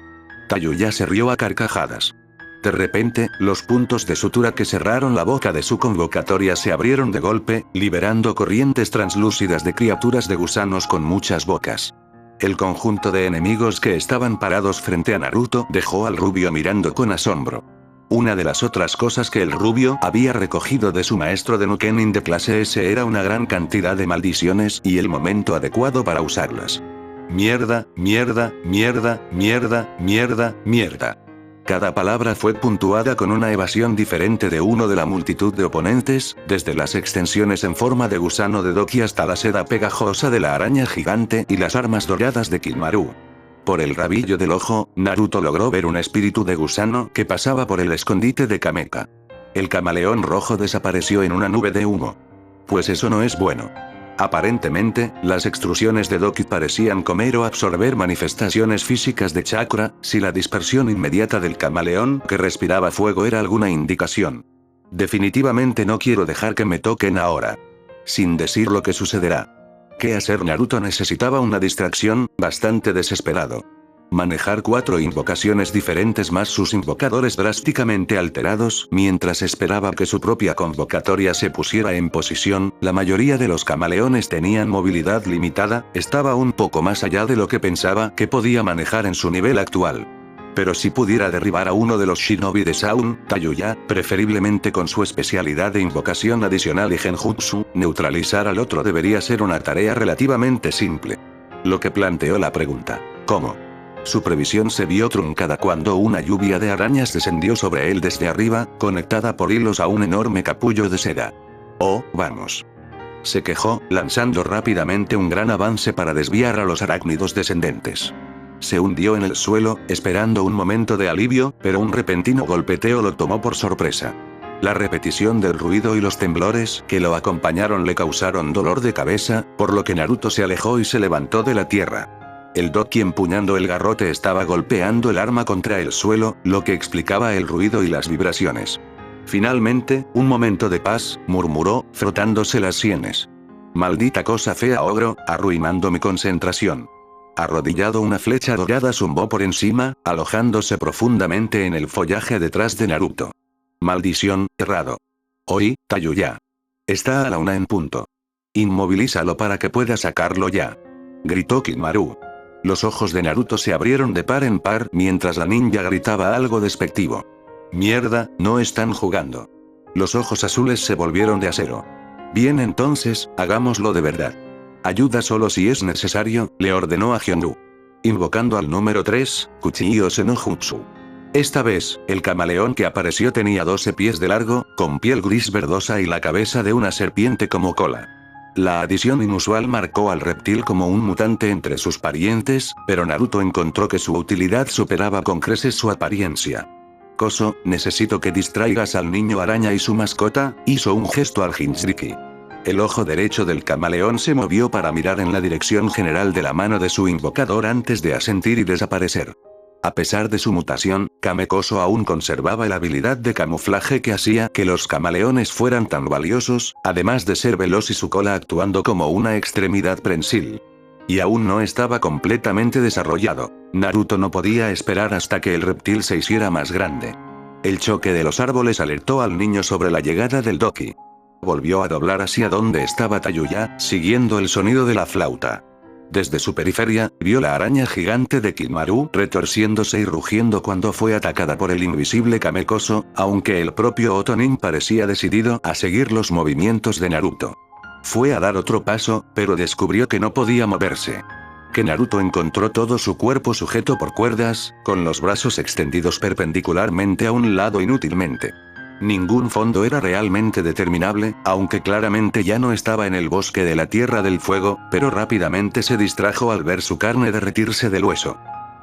Tayuya se rió a carcajadas. De repente, los puntos de sutura que cerraron la boca de su convocatoria se abrieron de golpe, liberando corrientes translúcidas de criaturas de gusanos con muchas bocas. El conjunto de enemigos que estaban parados frente a Naruto dejó al rubio mirando con asombro. Una de las otras cosas que el rubio había recogido de su maestro de Nukenin de clase S era una gran cantidad de maldiciones y el momento adecuado para usarlas. Mierda, mierda, mierda, mierda, mierda, mierda. Cada palabra fue puntuada con una evasión diferente de uno de la multitud de oponentes, desde las extensiones en forma de gusano de Doki hasta la seda pegajosa de la araña gigante y las armas doradas de Kimaru. Por el rabillo del ojo, Naruto logró ver un espíritu de gusano que pasaba por el escondite de Kameka. El camaleón rojo desapareció en una nube de humo. Pues eso no es bueno. Aparentemente, las extrusiones de Doki parecían comer o absorber manifestaciones físicas de chakra, si la dispersión inmediata del camaleón que respiraba fuego era alguna indicación. Definitivamente no quiero dejar que me toquen ahora. Sin decir lo que sucederá. ¿Qué hacer? Naruto necesitaba una distracción, bastante desesperado. Manejar 4 invocaciones diferentes más sus invocadores drásticamente alterados, mientras esperaba que su propia convocatoria se pusiera en posición. La mayoría de los camaleones tenían movilidad limitada, estaba un poco más allá de lo que pensaba que podía manejar en su nivel actual. Pero si pudiera derribar a uno de los shinobi de Sound, Tayuya, preferiblemente con su especialidad de invocación adicional y genjutsu, neutralizar al otro debería ser una tarea relativamente simple. Lo que planteó la pregunta, ¿cómo? Su previsión se vio truncada cuando una lluvia de arañas descendió sobre él desde arriba, conectada por hilos a un enorme capullo de seda. «Oh, vamos», se quejó, lanzando rápidamente un gran avance para desviar a los arácnidos descendentes. Se hundió en el suelo, esperando un momento de alivio, pero un repentino golpeteo lo tomó por sorpresa. La repetición del ruido y los temblores que lo acompañaron le causaron dolor de cabeza, por lo que Naruto se alejó y se levantó de la tierra. El Doki empuñando el garrote estaba golpeando el arma contra el suelo, lo que explicaba el ruido y las vibraciones. Finalmente, un momento de paz, murmuró, frotándose las sienes. Maldita cosa fea, ogro, arruinando mi concentración. Arrodillado, una flecha dorada zumbó por encima, alojándose profundamente en el follaje detrás de Naruto. Maldición, errado. Oí, Tayuya. Está a la 1 en punto. Inmovilízalo para que pueda sacarlo ya. Gritó Kimaru. Los ojos de Naruto se abrieron de par en par mientras la ninja gritaba algo despectivo. Mierda, no están jugando. Los ojos azules se volvieron de acero. Bien, entonces, hagámoslo de verdad. Ayuda solo si es necesario, le ordenó a Hyunwoo. Invocando al número 3, Kuchi-Ose no Jutsu. Esta vez, el camaleón que apareció tenía 12 pies de largo, con piel gris verdosa y la cabeza de una serpiente como cola. La adición inusual marcó al reptil como un mutante entre sus parientes, pero Naruto encontró que su utilidad superaba con creces su apariencia. Koso, necesito que distraigas al niño araña y su mascota, hizo un gesto al Jinchuriki. El ojo derecho del camaleón se movió para mirar en la dirección general de la mano de su invocador antes de asentir y desaparecer. A pesar de su mutación, Kamekoso aún conservaba la habilidad de camuflaje que hacía que los camaleones fueran tan valiosos, además de ser veloz y su cola actuando como una extremidad prensil. Y aún no estaba completamente desarrollado. Naruto no podía esperar hasta que el reptil se hiciera más grande. El choque de los árboles alertó al niño sobre la llegada del Doki. Volvió a doblar hacia donde estaba Tayuya, siguiendo el sonido de la flauta. Desde su periferia, vio la araña gigante de Kimaru retorciéndose y rugiendo cuando fue atacada por el invisible Kamekoso, aunque el propio Otonin parecía decidido a seguir los movimientos de Naruto. Fue a dar otro paso, pero descubrió que no podía moverse. Que Naruto encontró todo su cuerpo sujeto por cuerdas, con los brazos extendidos perpendicularmente a un lado inútilmente. Ningún fondo era realmente determinable, aunque claramente ya no estaba en el bosque de la Tierra del Fuego, pero rápidamente se distrajo al ver su carne derretirse del hueso.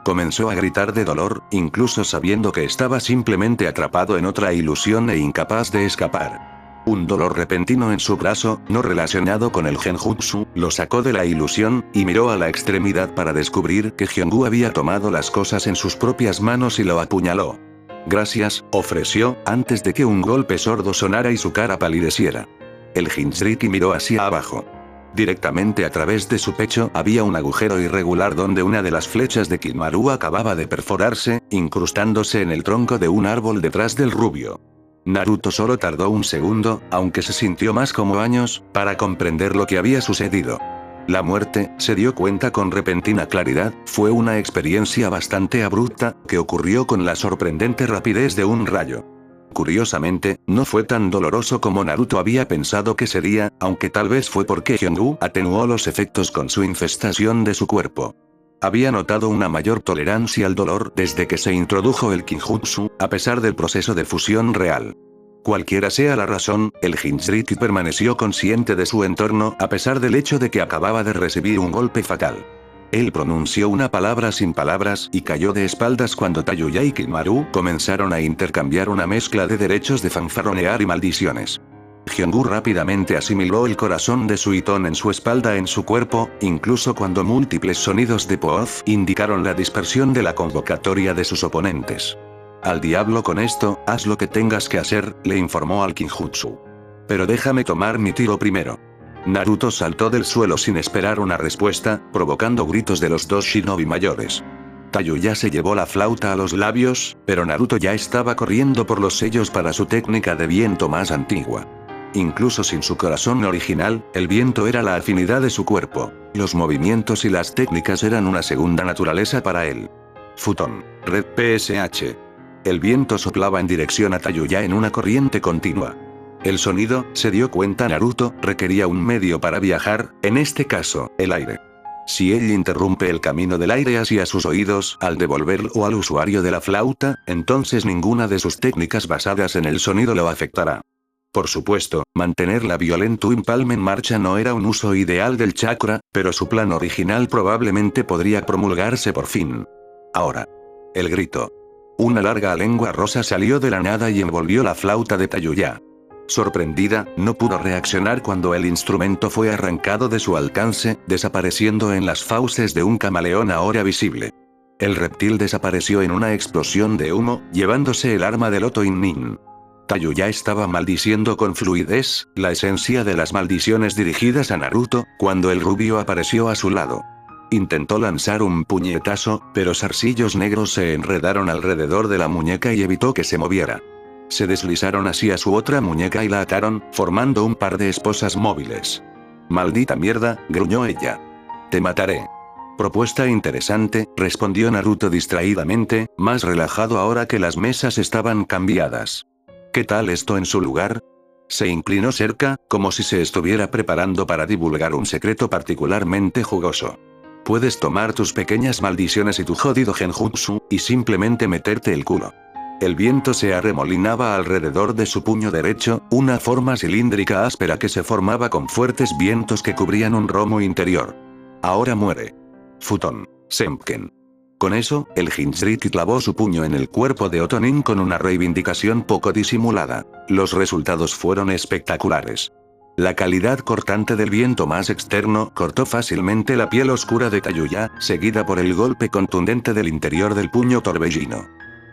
Comenzó a gritar de dolor, incluso sabiendo que estaba simplemente atrapado en otra ilusión e incapaz de escapar. Un dolor repentino en su brazo, no relacionado con el genjutsu, lo sacó de la ilusión, y miró a la extremidad para descubrir que Hyunwoo había tomado las cosas en sus propias manos y lo apuñaló. Gracias, ofreció, antes de que un golpe sordo sonara y su cara palideciera. El Jinchuriki miró hacia abajo. Directamente a través de su pecho había un agujero irregular donde una de las flechas de Kimaru acababa de perforarse, incrustándose en el tronco de un árbol detrás del rubio. Naruto solo tardó un segundo, aunque se sintió más como años, para comprender lo que había sucedido. La muerte, se dio cuenta con repentina claridad, fue una experiencia bastante abrupta, que ocurrió con la sorprendente rapidez de un rayo. Curiosamente, no fue tan doloroso como Naruto había pensado que sería, aunque tal vez fue porque Hyunwoo atenuó los efectos con su infestación de su cuerpo. Había notado una mayor tolerancia al dolor desde que se introdujo el Kinjutsu, a pesar del proceso de fusión real. Cualquiera sea la razón, el Jinchuriki permaneció consciente de su entorno a pesar del hecho de que acababa de recibir un golpe fatal. Él pronunció una palabra sin palabras y cayó de espaldas cuando Tayuya y Kimaru comenzaron a intercambiar una mezcla de derechos de fanfarronear y maldiciones. Hyungu rápidamente asimiló el corazón de Suiton en su espalda en su cuerpo, incluso cuando múltiples sonidos de Poof indicaron la dispersión de la convocatoria de sus oponentes. Al diablo con esto, haz lo que tengas que hacer, le informó al Kinjutsu. Pero déjame tomar mi tiro primero. Naruto saltó del suelo sin esperar una respuesta, provocando gritos de los dos shinobi mayores. Tayuya se llevó la flauta a los labios, pero Naruto ya estaba corriendo por los sellos para su técnica de viento más antigua. Incluso sin su corazón original, el viento era la afinidad de su cuerpo. Los movimientos y las técnicas eran una segunda naturaleza para él. Futon. Red PSH. El viento soplaba en dirección a Tayuya en una corriente continua. El sonido, se dio cuenta Naruto, requería un medio para viajar, en este caso, el aire. Si él interrumpe el camino del aire hacia sus oídos al devolverlo al usuario de la flauta, entonces ninguna de sus técnicas basadas en el sonido lo afectará. Por supuesto, mantener la Violent Twin Palm en marcha no era un uso ideal del chakra, pero su plan original probablemente podría promulgarse por fin. Ahora. El grito. Una larga lengua rosa salió de la nada y envolvió la flauta de Tayuya. Sorprendida, no pudo reaccionar cuando el instrumento fue arrancado de su alcance, desapareciendo en las fauces de un camaleón ahora visible. El reptil desapareció en una explosión de humo, llevándose el arma del Otoin Nin. Tayuya estaba maldiciendo con fluidez, la esencia de las maldiciones dirigidas a Naruto, cuando el rubio apareció a su lado. Intentó lanzar un puñetazo, pero zarcillos negros se enredaron alrededor de la muñeca y evitó que se moviera. Se deslizaron hacia su otra muñeca y la ataron, formando un par de esposas móviles. «Maldita mierda», gruñó ella. «Te mataré». Propuesta interesante, respondió Naruto distraídamente, más relajado ahora que las mesas estaban cambiadas. ¿Qué tal esto en su lugar? Se inclinó cerca, como si se estuviera preparando para divulgar un secreto particularmente jugoso. Puedes tomar tus pequeñas maldiciones y tu jodido genjutsu, y simplemente meterte el culo. El viento se arremolinaba alrededor de su puño derecho, una forma cilíndrica áspera que se formaba con fuertes vientos que cubrían un romo interior. Ahora muere. Futon. Senken. Con eso, el Jinchuriki clavó su puño en el cuerpo de Otonin con una reivindicación poco disimulada. Los resultados fueron espectaculares. La calidad cortante del viento más externo cortó fácilmente la piel oscura de Tayuya, seguida por el golpe contundente del interior del puño torbellino.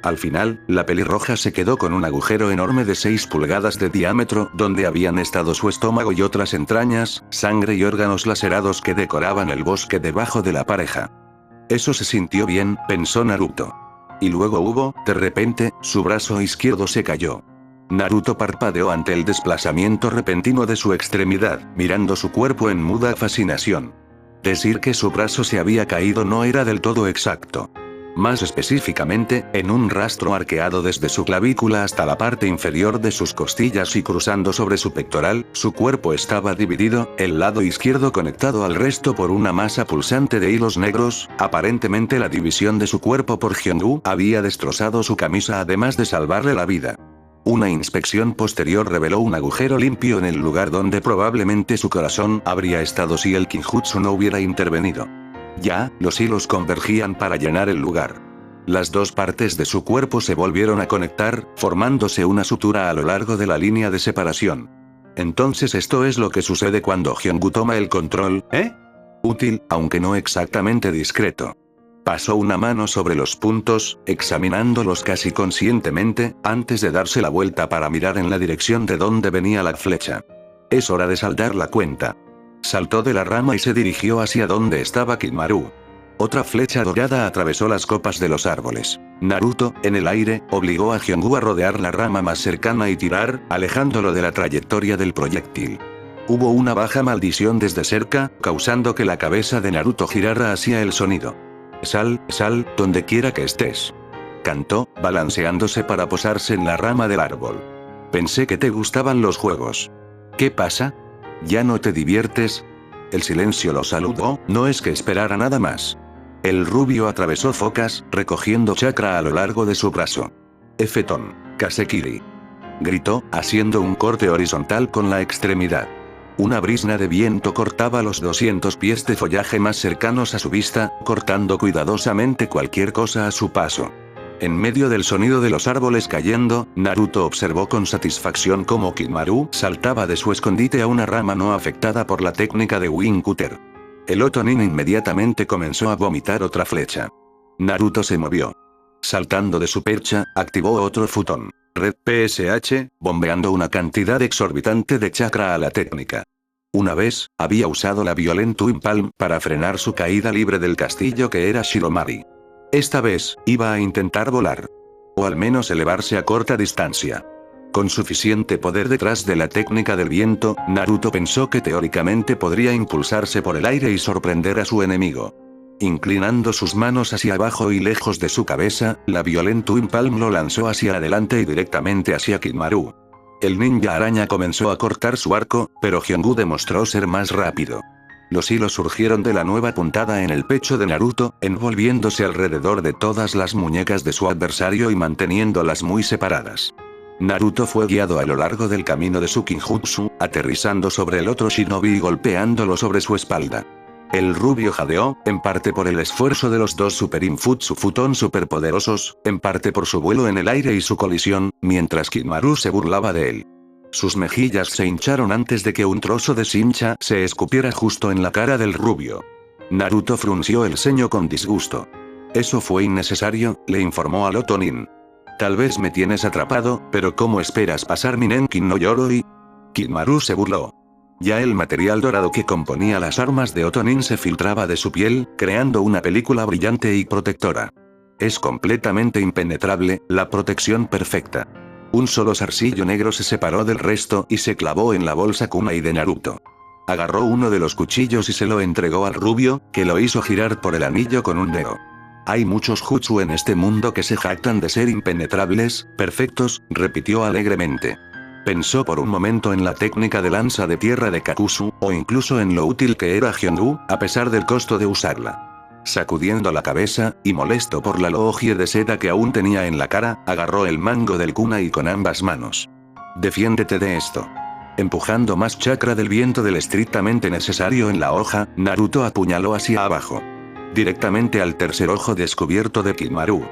Al final, la pelirroja se quedó con un agujero enorme de 6 pulgadas de diámetro donde habían estado su estómago y otras entrañas, sangre y órganos lacerados que decoraban el bosque debajo de la pareja. Eso se sintió bien, pensó Naruto. Y luego de repente, su brazo izquierdo se cayó. Naruto parpadeó ante el desplazamiento repentino de su extremidad, mirando su cuerpo en muda fascinación. Decir que su brazo se había caído no era del todo exacto. Más específicamente, en un rastro arqueado desde su clavícula hasta la parte inferior de sus costillas y cruzando sobre su pectoral, su cuerpo estaba dividido, el lado izquierdo conectado al resto por una masa pulsante de hilos negros, aparentemente la división de su cuerpo por Hyungu había destrozado su camisa además de salvarle la vida. Una inspección posterior reveló un agujero limpio en el lugar donde probablemente su corazón habría estado si el Kinjutsu no hubiera intervenido. Ya, los hilos convergían para llenar el lugar. Las dos partes de su cuerpo se volvieron a conectar, formándose una sutura a lo largo de la línea de separación. Entonces esto es lo que sucede cuando Hyungu toma el control, ¿eh? Útil, aunque no exactamente discreto. Pasó una mano sobre los puntos, examinándolos casi conscientemente, antes de darse la vuelta para mirar en la dirección de donde venía la flecha. Es hora de saldar la cuenta. Saltó de la rama y se dirigió hacia donde estaba Kimaru. Otra flecha dorada atravesó las copas de los árboles. Naruto, en el aire, obligó a Hyungu a rodear la rama más cercana y tirar, alejándolo de la trayectoria del proyectil. Hubo una baja maldición desde cerca, causando que la cabeza de Naruto girara hacia el sonido. Sal, donde quiera que estés. Cantó, balanceándose para posarse en la rama del árbol. Pensé que te gustaban los juegos. ¿Qué pasa? ¿Ya no te diviertes? El silencio lo saludó, no es que esperara nada más. El rubio atravesó focas, recogiendo chakra a lo largo de su brazo. Efeton. Kasekiri. Gritó, haciendo un corte horizontal con la extremidad. Una brisna de viento cortaba los 200 pies de follaje más cercanos a su vista, cortando cuidadosamente cualquier cosa a su paso. En medio del sonido de los árboles cayendo, Naruto observó con satisfacción cómo Kimaru saltaba de su escondite a una rama no afectada por la técnica de Wing Cutter. El Otonin inmediatamente comenzó a vomitar otra flecha. Naruto se movió. Saltando de su percha, activó otro futón. Red PSH, bombeando una cantidad exorbitante de chakra a la técnica. Una vez, había usado la Violent Twin Palm para frenar su caída libre del castillo que era Shiromari. Esta vez, iba a intentar volar. O al menos elevarse a corta distancia. Con suficiente poder detrás de la técnica del viento, Naruto pensó que teóricamente podría impulsarse por el aire y sorprender a su enemigo. Inclinando sus manos hacia abajo y lejos de su cabeza, la Violent Twin Palm lo lanzó hacia adelante y directamente hacia Kimaru. El ninja araña comenzó a cortar su arco, pero Hyungu demostró ser más rápido. Los hilos surgieron de la nueva puntada en el pecho de Naruto, envolviéndose alrededor de todas las muñecas de su adversario y manteniéndolas muy separadas. Naruto fue guiado a lo largo del camino de su Kinjutsu, aterrizando sobre el otro shinobi y golpeándolo sobre su espalda. El rubio jadeó, en parte por el esfuerzo de los dos Super Infutsu Futon superpoderosos, en parte por su vuelo en el aire y su colisión, mientras Kimaru se burlaba de él. Sus mejillas se hincharon antes de que un trozo de cincha se escupiera justo en la cara del rubio. Naruto frunció el ceño con disgusto. Eso fue innecesario, le informó al Otonin. Tal vez me tienes atrapado, pero ¿cómo esperas pasar mi Nenkin no Yoroi? Kimaru se burló. Ya el material dorado que componía las armas de Otonin se filtraba de su piel, creando una película brillante y protectora. Es completamente impenetrable, la protección perfecta. Un solo zarcillo negro se separó del resto y se clavó en la bolsa kunai de Naruto. Agarró uno de los cuchillos y se lo entregó al rubio, que lo hizo girar por el anillo con un dedo. Hay muchos jutsu en este mundo que se jactan de ser impenetrables, perfectos, repitió alegremente. Pensó por un momento en la técnica de lanza de tierra de Kakuzu, o incluso en lo útil que era Hyungu, a pesar del costo de usarla. Sacudiendo la cabeza, y molesto por la logie de seda que aún tenía en la cara, agarró el mango del kunai con ambas manos. Defiéndete de esto. Empujando más chakra del viento del estrictamente necesario en la hoja, Naruto apuñaló hacia abajo. Directamente al tercer ojo descubierto de Kimaru.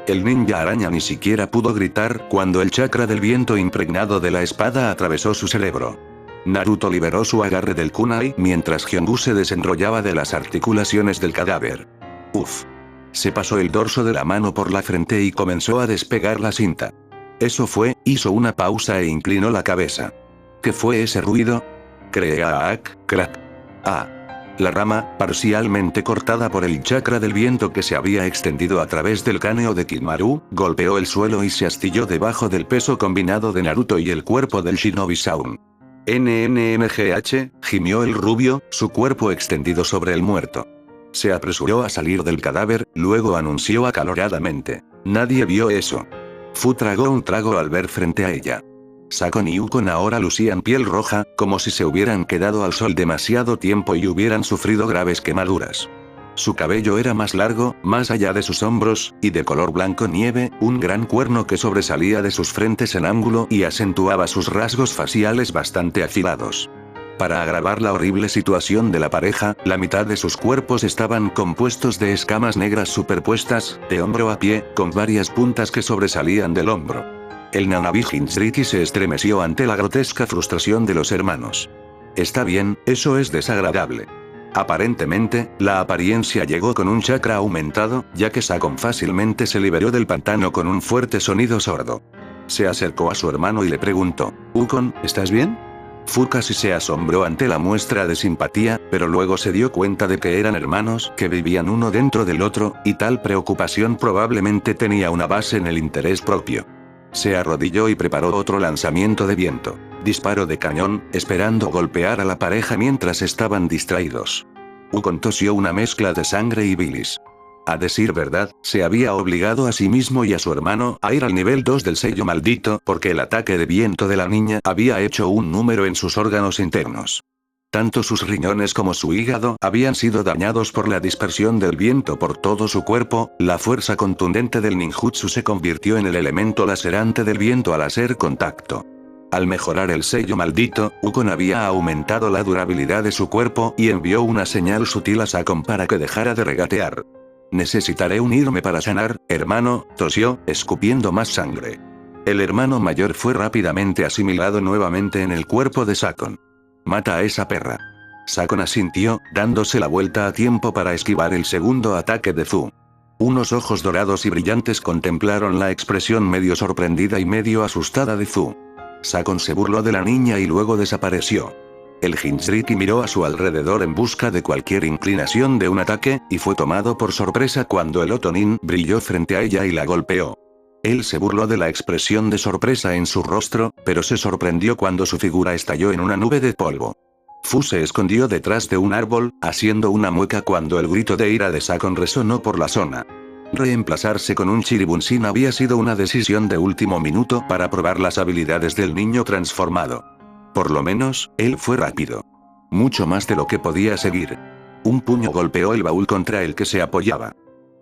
El ninja araña ni siquiera pudo gritar cuando el chakra del viento impregnado de la espada atravesó su cerebro. Naruto liberó su agarre del kunai mientras Hyungu se desenrollaba de las articulaciones del cadáver. Uf. Se pasó el dorso de la mano por la frente y comenzó a despegar la cinta. Eso fue, hizo una pausa e inclinó la cabeza. ¿Qué fue ese ruido? Crack, crack. Ah. La rama, parcialmente cortada por el chakra del viento que se había extendido a través del cráneo de Kimaru, golpeó el suelo y se astilló debajo del peso combinado de Naruto y el cuerpo del Shinobi Sound. NNMGH, gimió el rubio, su cuerpo extendido sobre el muerto. Se apresuró a salir del cadáver, luego anunció acaloradamente. Nadie vio eso. Fu tragó un trago al ver frente a ella. Sakon y Ukon ahora lucían piel roja, como si se hubieran quedado al sol demasiado tiempo y hubieran sufrido graves quemaduras. Su cabello era más largo, más allá de sus hombros, y de color blanco nieve, un gran cuerno que sobresalía de sus frentes en ángulo y acentuaba sus rasgos faciales bastante afilados. Para agravar la horrible situación de la pareja, la mitad de sus cuerpos estaban compuestos de escamas negras superpuestas, de hombro a pie, con varias puntas que sobresalían del hombro. El Nanabi Jinchuriki se estremeció ante la grotesca frustración de los hermanos. Está bien, eso es desagradable. Aparentemente, la apariencia llegó con un chakra aumentado, ya que Sakon fácilmente se liberó del pantano con un fuerte sonido sordo. Se acercó a su hermano y le preguntó, Ukon, ¿estás bien? Fu casi se asombró ante la muestra de simpatía, pero luego se dio cuenta de que eran hermanos que vivían uno dentro del otro, y tal preocupación probablemente tenía una base en el interés propio. Se arrodilló y preparó otro lanzamiento de viento. Disparo de cañón, esperando golpear a la pareja mientras estaban distraídos. Ukon tosió una mezcla de sangre y bilis. A decir verdad, se había obligado a sí mismo y a su hermano a ir al nivel 2 del sello maldito porque el ataque de viento de la niña había hecho un número en sus órganos internos. Tanto sus riñones como su hígado habían sido dañados por la dispersión del viento por todo su cuerpo, la fuerza contundente del ninjutsu se convirtió en el elemento lacerante del viento al hacer contacto. Al mejorar el sello maldito, Ukon había aumentado la durabilidad de su cuerpo y envió una señal sutil a Sakon para que dejara de regatear. Necesitaré unirme para sanar, hermano, tosió, escupiendo más sangre. El hermano mayor fue rápidamente asimilado nuevamente en el cuerpo de Sakon. Mata a esa perra. Sakon asintió, dándose la vuelta a tiempo para esquivar el segundo ataque de Fu. Unos ojos dorados y brillantes contemplaron la expresión medio sorprendida y medio asustada de Fu. Sakon se burló de la niña y luego desapareció. El Jinchuriki miró a su alrededor en busca de cualquier inclinación de un ataque, y fue tomado por sorpresa cuando el Otonin brilló frente a ella y la golpeó. Él se burló de la expresión de sorpresa en su rostro, pero se sorprendió cuando su figura estalló en una nube de polvo. Fu se escondió detrás de un árbol, haciendo una mueca cuando el grito de ira de Sakon resonó por la zona. Reemplazarse con un Chiribunsin había sido una decisión de último minuto para probar las habilidades del niño transformado. Por lo menos, él fue rápido. Mucho más de lo que podía seguir. Un puño golpeó el baúl contra el que se apoyaba.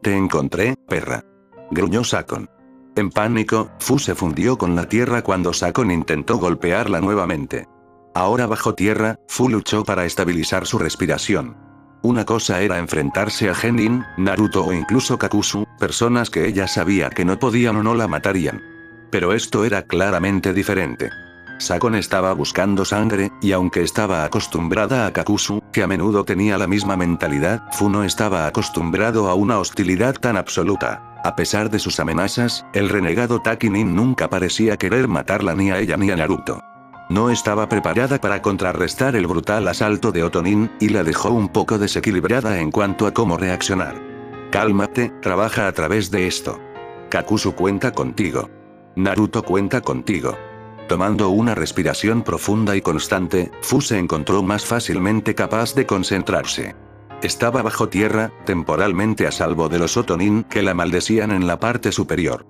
«Te encontré, perra», gruñó Sakon. En pánico, Fu se fundió con la tierra cuando Sakon intentó golpearla nuevamente. Ahora bajo tierra, Fu luchó para estabilizar su respiración. Una cosa era enfrentarse a Genin, Naruto o incluso Kakuzu, personas que ella sabía que no podían o no la matarían. Pero esto era claramente diferente. Sakon estaba buscando sangre, y aunque estaba acostumbrada a Kakuzu, que a menudo tenía la misma mentalidad, Fu no estaba acostumbrado a una hostilidad tan absoluta. A pesar de sus amenazas, el renegado Takinin nunca parecía querer matarla ni a ella ni a Naruto. No estaba preparada para contrarrestar el brutal asalto de Otonin, y la dejó un poco desequilibrada en cuanto a cómo reaccionar. Cálmate, trabaja a través de esto. Kakuzu cuenta contigo. Naruto cuenta contigo. Tomando una respiración profunda y constante, Fu se encontró más fácilmente capaz de concentrarse. Estaba bajo tierra, temporalmente a salvo de los Otonin que la maldecían en la parte superior.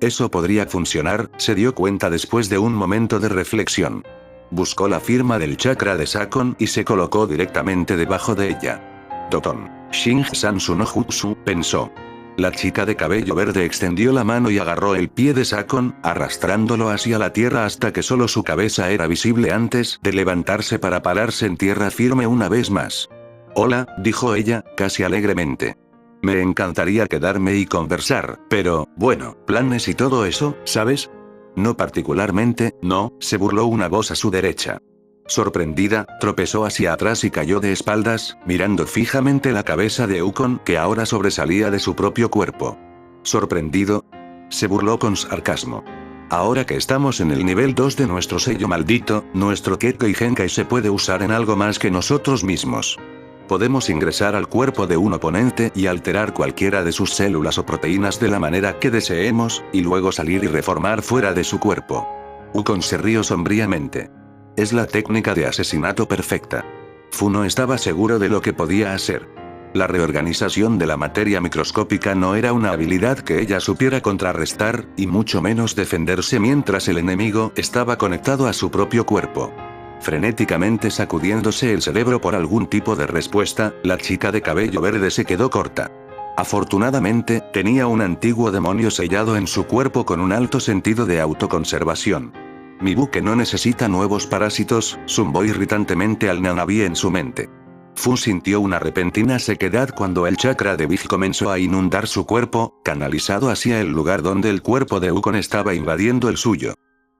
Eso podría funcionar, se dio cuenta después de un momento de reflexión. Buscó la firma del chakra de Sakon y se colocó directamente debajo de ella. Doton. Shinji-Sansu no Jutsu, pensó. La chica de cabello verde extendió la mano y agarró el pie de Sakon, arrastrándolo hacia la tierra hasta que solo su cabeza era visible antes de levantarse para pararse en tierra firme una vez más. «Hola», dijo ella, casi alegremente. «Me encantaría quedarme y conversar, pero, bueno, planes y todo eso, ¿sabes?» «No particularmente, no», se burló una voz a su derecha. Sorprendida, tropezó hacia atrás y cayó de espaldas, mirando fijamente la cabeza de Ukon que ahora sobresalía de su propio cuerpo. Sorprendido, se burló con sarcasmo. «Ahora que estamos en el nivel 2 de nuestro sello maldito, nuestro Kekkei Genkai se puede usar en algo más que nosotros mismos. Podemos ingresar al cuerpo de un oponente y alterar cualquiera de sus células o proteínas de la manera que deseemos, y luego salir y reformar fuera de su cuerpo». Ukon se rió sombríamente. Es la técnica de asesinato perfecta. Fu no estaba seguro de lo que podía hacer. La reorganización de la materia microscópica no era una habilidad que ella supiera contrarrestar, y mucho menos defenderse mientras el enemigo estaba conectado a su propio cuerpo. Frenéticamente sacudiéndose el cerebro por algún tipo de respuesta, la chica de cabello verde se quedó corta. Afortunadamente, tenía un antiguo demonio sellado en su cuerpo con un alto sentido de autoconservación. «Mi buque no necesita nuevos parásitos», zumbó irritantemente al Nanabi en su mente. Fu sintió una repentina sequedad cuando el chakra de Big comenzó a inundar su cuerpo, canalizado hacia el lugar donde el cuerpo de Ukon estaba invadiendo el suyo.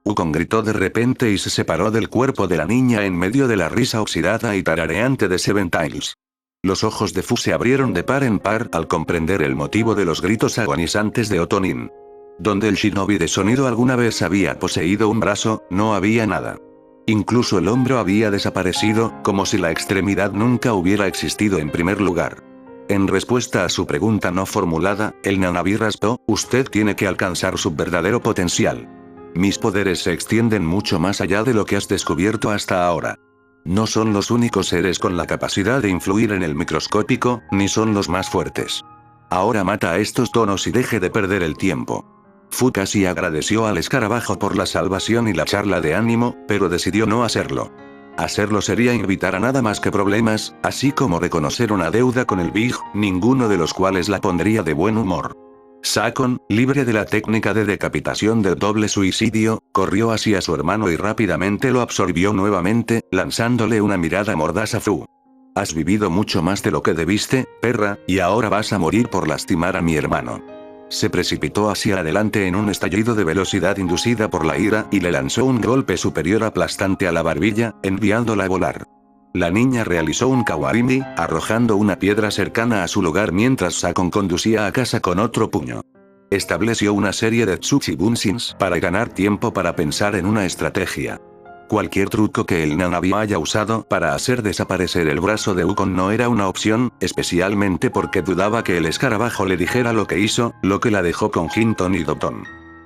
Ukon gritó de repente y se separó del cuerpo de la niña en medio de la risa oxidada y tarareante de Seven Tails. Los ojos de Fu se abrieron de par en par al comprender el motivo de los gritos agonizantes de Otonin. Donde el shinobi de sonido alguna vez había poseído un brazo, no había nada. Incluso el hombro había desaparecido, como si la extremidad nunca hubiera existido en primer lugar. En respuesta a su pregunta no formulada, el Nanabi raspó: «Usted tiene que alcanzar su verdadero potencial. Mis poderes se extienden mucho más allá de lo que has descubierto hasta ahora. No son los únicos seres con la capacidad de influir en el microscópico, ni son los más fuertes. Ahora mata a estos tonos y deje de perder el tiempo». Fu casi agradeció al escarabajo por la salvación y la charla de ánimo, pero decidió no hacerlo. Hacerlo sería invitar a nada más que problemas, así como reconocer una deuda con el Big, ninguno de los cuales la pondría de buen humor. Sakon, libre de la técnica de decapitación del doble suicidio, corrió hacia su hermano y rápidamente lo absorbió nuevamente, lanzándole una mirada mordaz a Fu. Has vivido mucho más de lo que debiste, perra, y ahora vas a morir por lastimar a mi hermano. Se precipitó hacia adelante en un estallido de velocidad inducida por la ira y le lanzó un golpe superior aplastante a la barbilla, enviándola a volar. La niña realizó un kawarimi, arrojando una piedra cercana a su lugar mientras Sakon conducía a casa con otro puño. Estableció una serie de Tsuchi Bunshins para ganar tiempo para pensar en una estrategia. Cualquier truco que el Nanabi haya usado para hacer desaparecer el brazo de Ukon no era una opción, especialmente porque dudaba que el escarabajo le dijera lo que hizo, lo que la dejó con Hinton y Doton.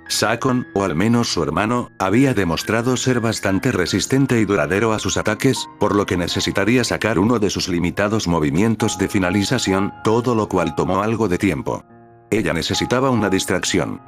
Sakon, o al menos su hermano, había demostrado ser bastante resistente y duradero a sus ataques, por lo que necesitaría sacar uno de sus limitados movimientos de finalización, todo lo cual tomó algo de tiempo. Ella necesitaba una distracción.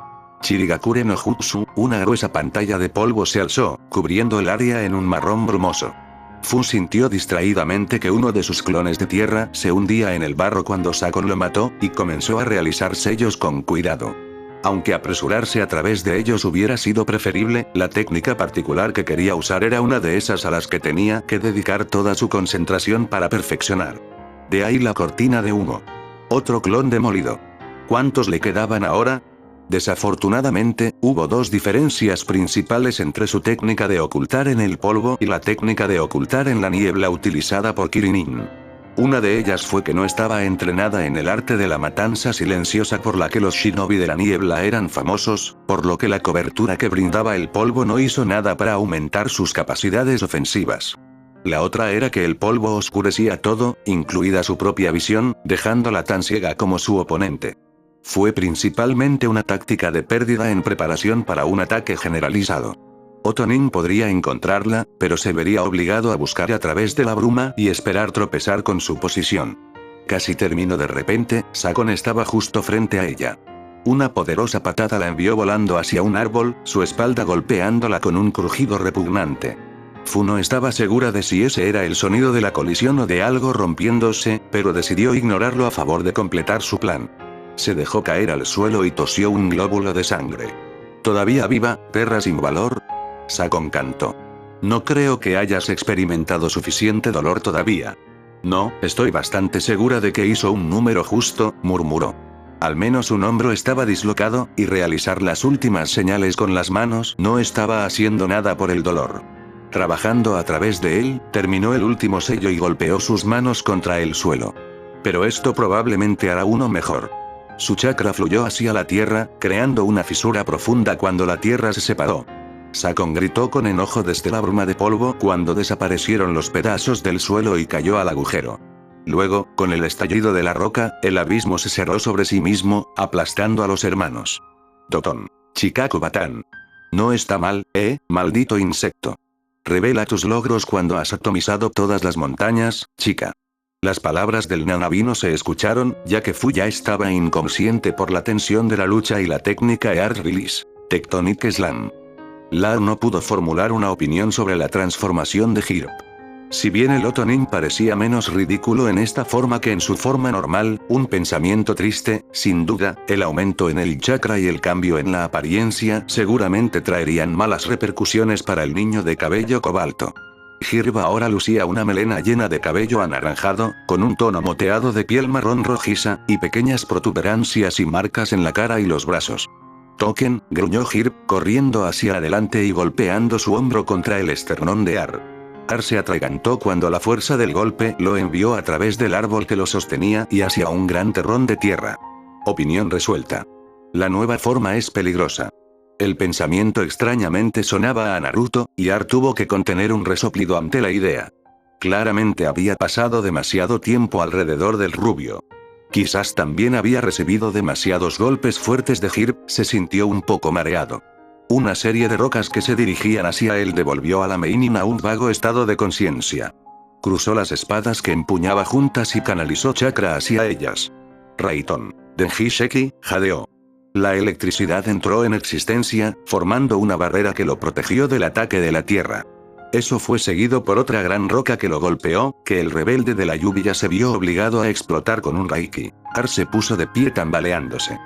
Chirigakure no Jutsu, una gruesa pantalla de polvo se alzó, cubriendo el área en un marrón brumoso. Fu sintió distraídamente que uno de sus clones de tierra se hundía en el barro cuando Sakon lo mató, y comenzó a realizar sellos con cuidado. Aunque apresurarse a través de ellos hubiera sido preferible, la técnica particular que quería usar era una de esas a las que tenía que dedicar toda su concentración para perfeccionar. De ahí la cortina de humo. Otro clon demolido. ¿Cuántos le quedaban ahora? Desafortunadamente, hubo dos diferencias principales entre su técnica de ocultar en el polvo y la técnica de ocultar en la niebla utilizada por Kirinin. Una de ellas fue que no estaba entrenada en el arte de la matanza silenciosa por la que los shinobi de la niebla eran famosos, por lo que la cobertura que brindaba el polvo no hizo nada para aumentar sus capacidades ofensivas. La otra era que el polvo oscurecía todo, incluida su propia visión, dejándola tan ciega como su oponente. Fue principalmente una táctica de pérdida en preparación para un ataque generalizado. Otonin podría encontrarla, pero se vería obligado a buscar a través de la bruma y esperar tropezar con su posición. Casi terminó de repente, Sakon estaba justo frente a ella. Una poderosa patada la envió volando hacia un árbol, su espalda golpeándola con un crujido repugnante. Fu no estaba segura de si ese era el sonido de la colisión o de algo rompiéndose, pero decidió ignorarlo a favor de completar su plan. Se dejó caer al suelo y tosió un glóbulo de sangre. ¿Todavía viva, perra sin valor? Sakon cantó. No creo que hayas experimentado suficiente dolor todavía. No, estoy bastante segura de que hizo un número justo, murmuró. Al menos un hombro estaba dislocado, y realizar las últimas señales con las manos no estaba haciendo nada por el dolor. Trabajando a través de él, terminó el último sello y golpeó sus manos contra el suelo. Pero esto probablemente hará uno mejor. Su chakra fluyó hacia la tierra, creando una fisura profunda cuando la tierra se separó. Sakon gritó con enojo desde la bruma de polvo cuando desaparecieron los pedazos del suelo y cayó al agujero. Luego, con el estallido de la roca, el abismo se cerró sobre sí mismo, aplastando a los hermanos. Doton. Chikaku Batan. No está mal, maldito insecto. Revela tus logros cuando has atomizado todas las montañas, chica. Las palabras del Nanabi no se escucharon, ya que Fu ya estaba inconsciente por la tensión de la lucha y la técnica Earth Release. Tectonic Slam. Lar no pudo formular una opinión sobre la transformación de Hirp. Si bien el Otonin parecía menos ridículo en esta forma que en su forma normal, un pensamiento triste, sin duda, el aumento en el chakra y el cambio en la apariencia seguramente traerían malas repercusiones para el niño de cabello cobalto. Hirb ahora lucía una melena llena de cabello anaranjado, con un tono moteado de piel marrón rojiza, y pequeñas protuberancias y marcas en la cara y los brazos. Token, gruñó Hirb, corriendo hacia adelante y golpeando su hombro contra el esternón de Ar. Ar se atragantó cuando la fuerza del golpe lo envió a través del árbol que lo sostenía y hacia un gran terrón de tierra. Opinión resuelta. La nueva forma es peligrosa. El pensamiento extrañamente sonaba a Naruto, y Ar tuvo que contener un resoplido ante la idea. Claramente había pasado demasiado tiempo alrededor del rubio. Quizás también había recibido demasiados golpes fuertes de Hirb, se sintió un poco mareado. Una serie de rocas que se dirigían hacia él devolvió a la Meinin a un vago estado de conciencia. Cruzó las espadas que empuñaba juntas y canalizó chakra hacia ellas. Raiton. Denji Sheki, jadeó. La electricidad entró en existencia, formando una barrera que lo protegió del ataque de la tierra. Eso fue seguido por otra gran roca que lo golpeó, que el rebelde de la lluvia se vio obligado a explotar con un Reiki. Ar se puso de pie tambaleándose.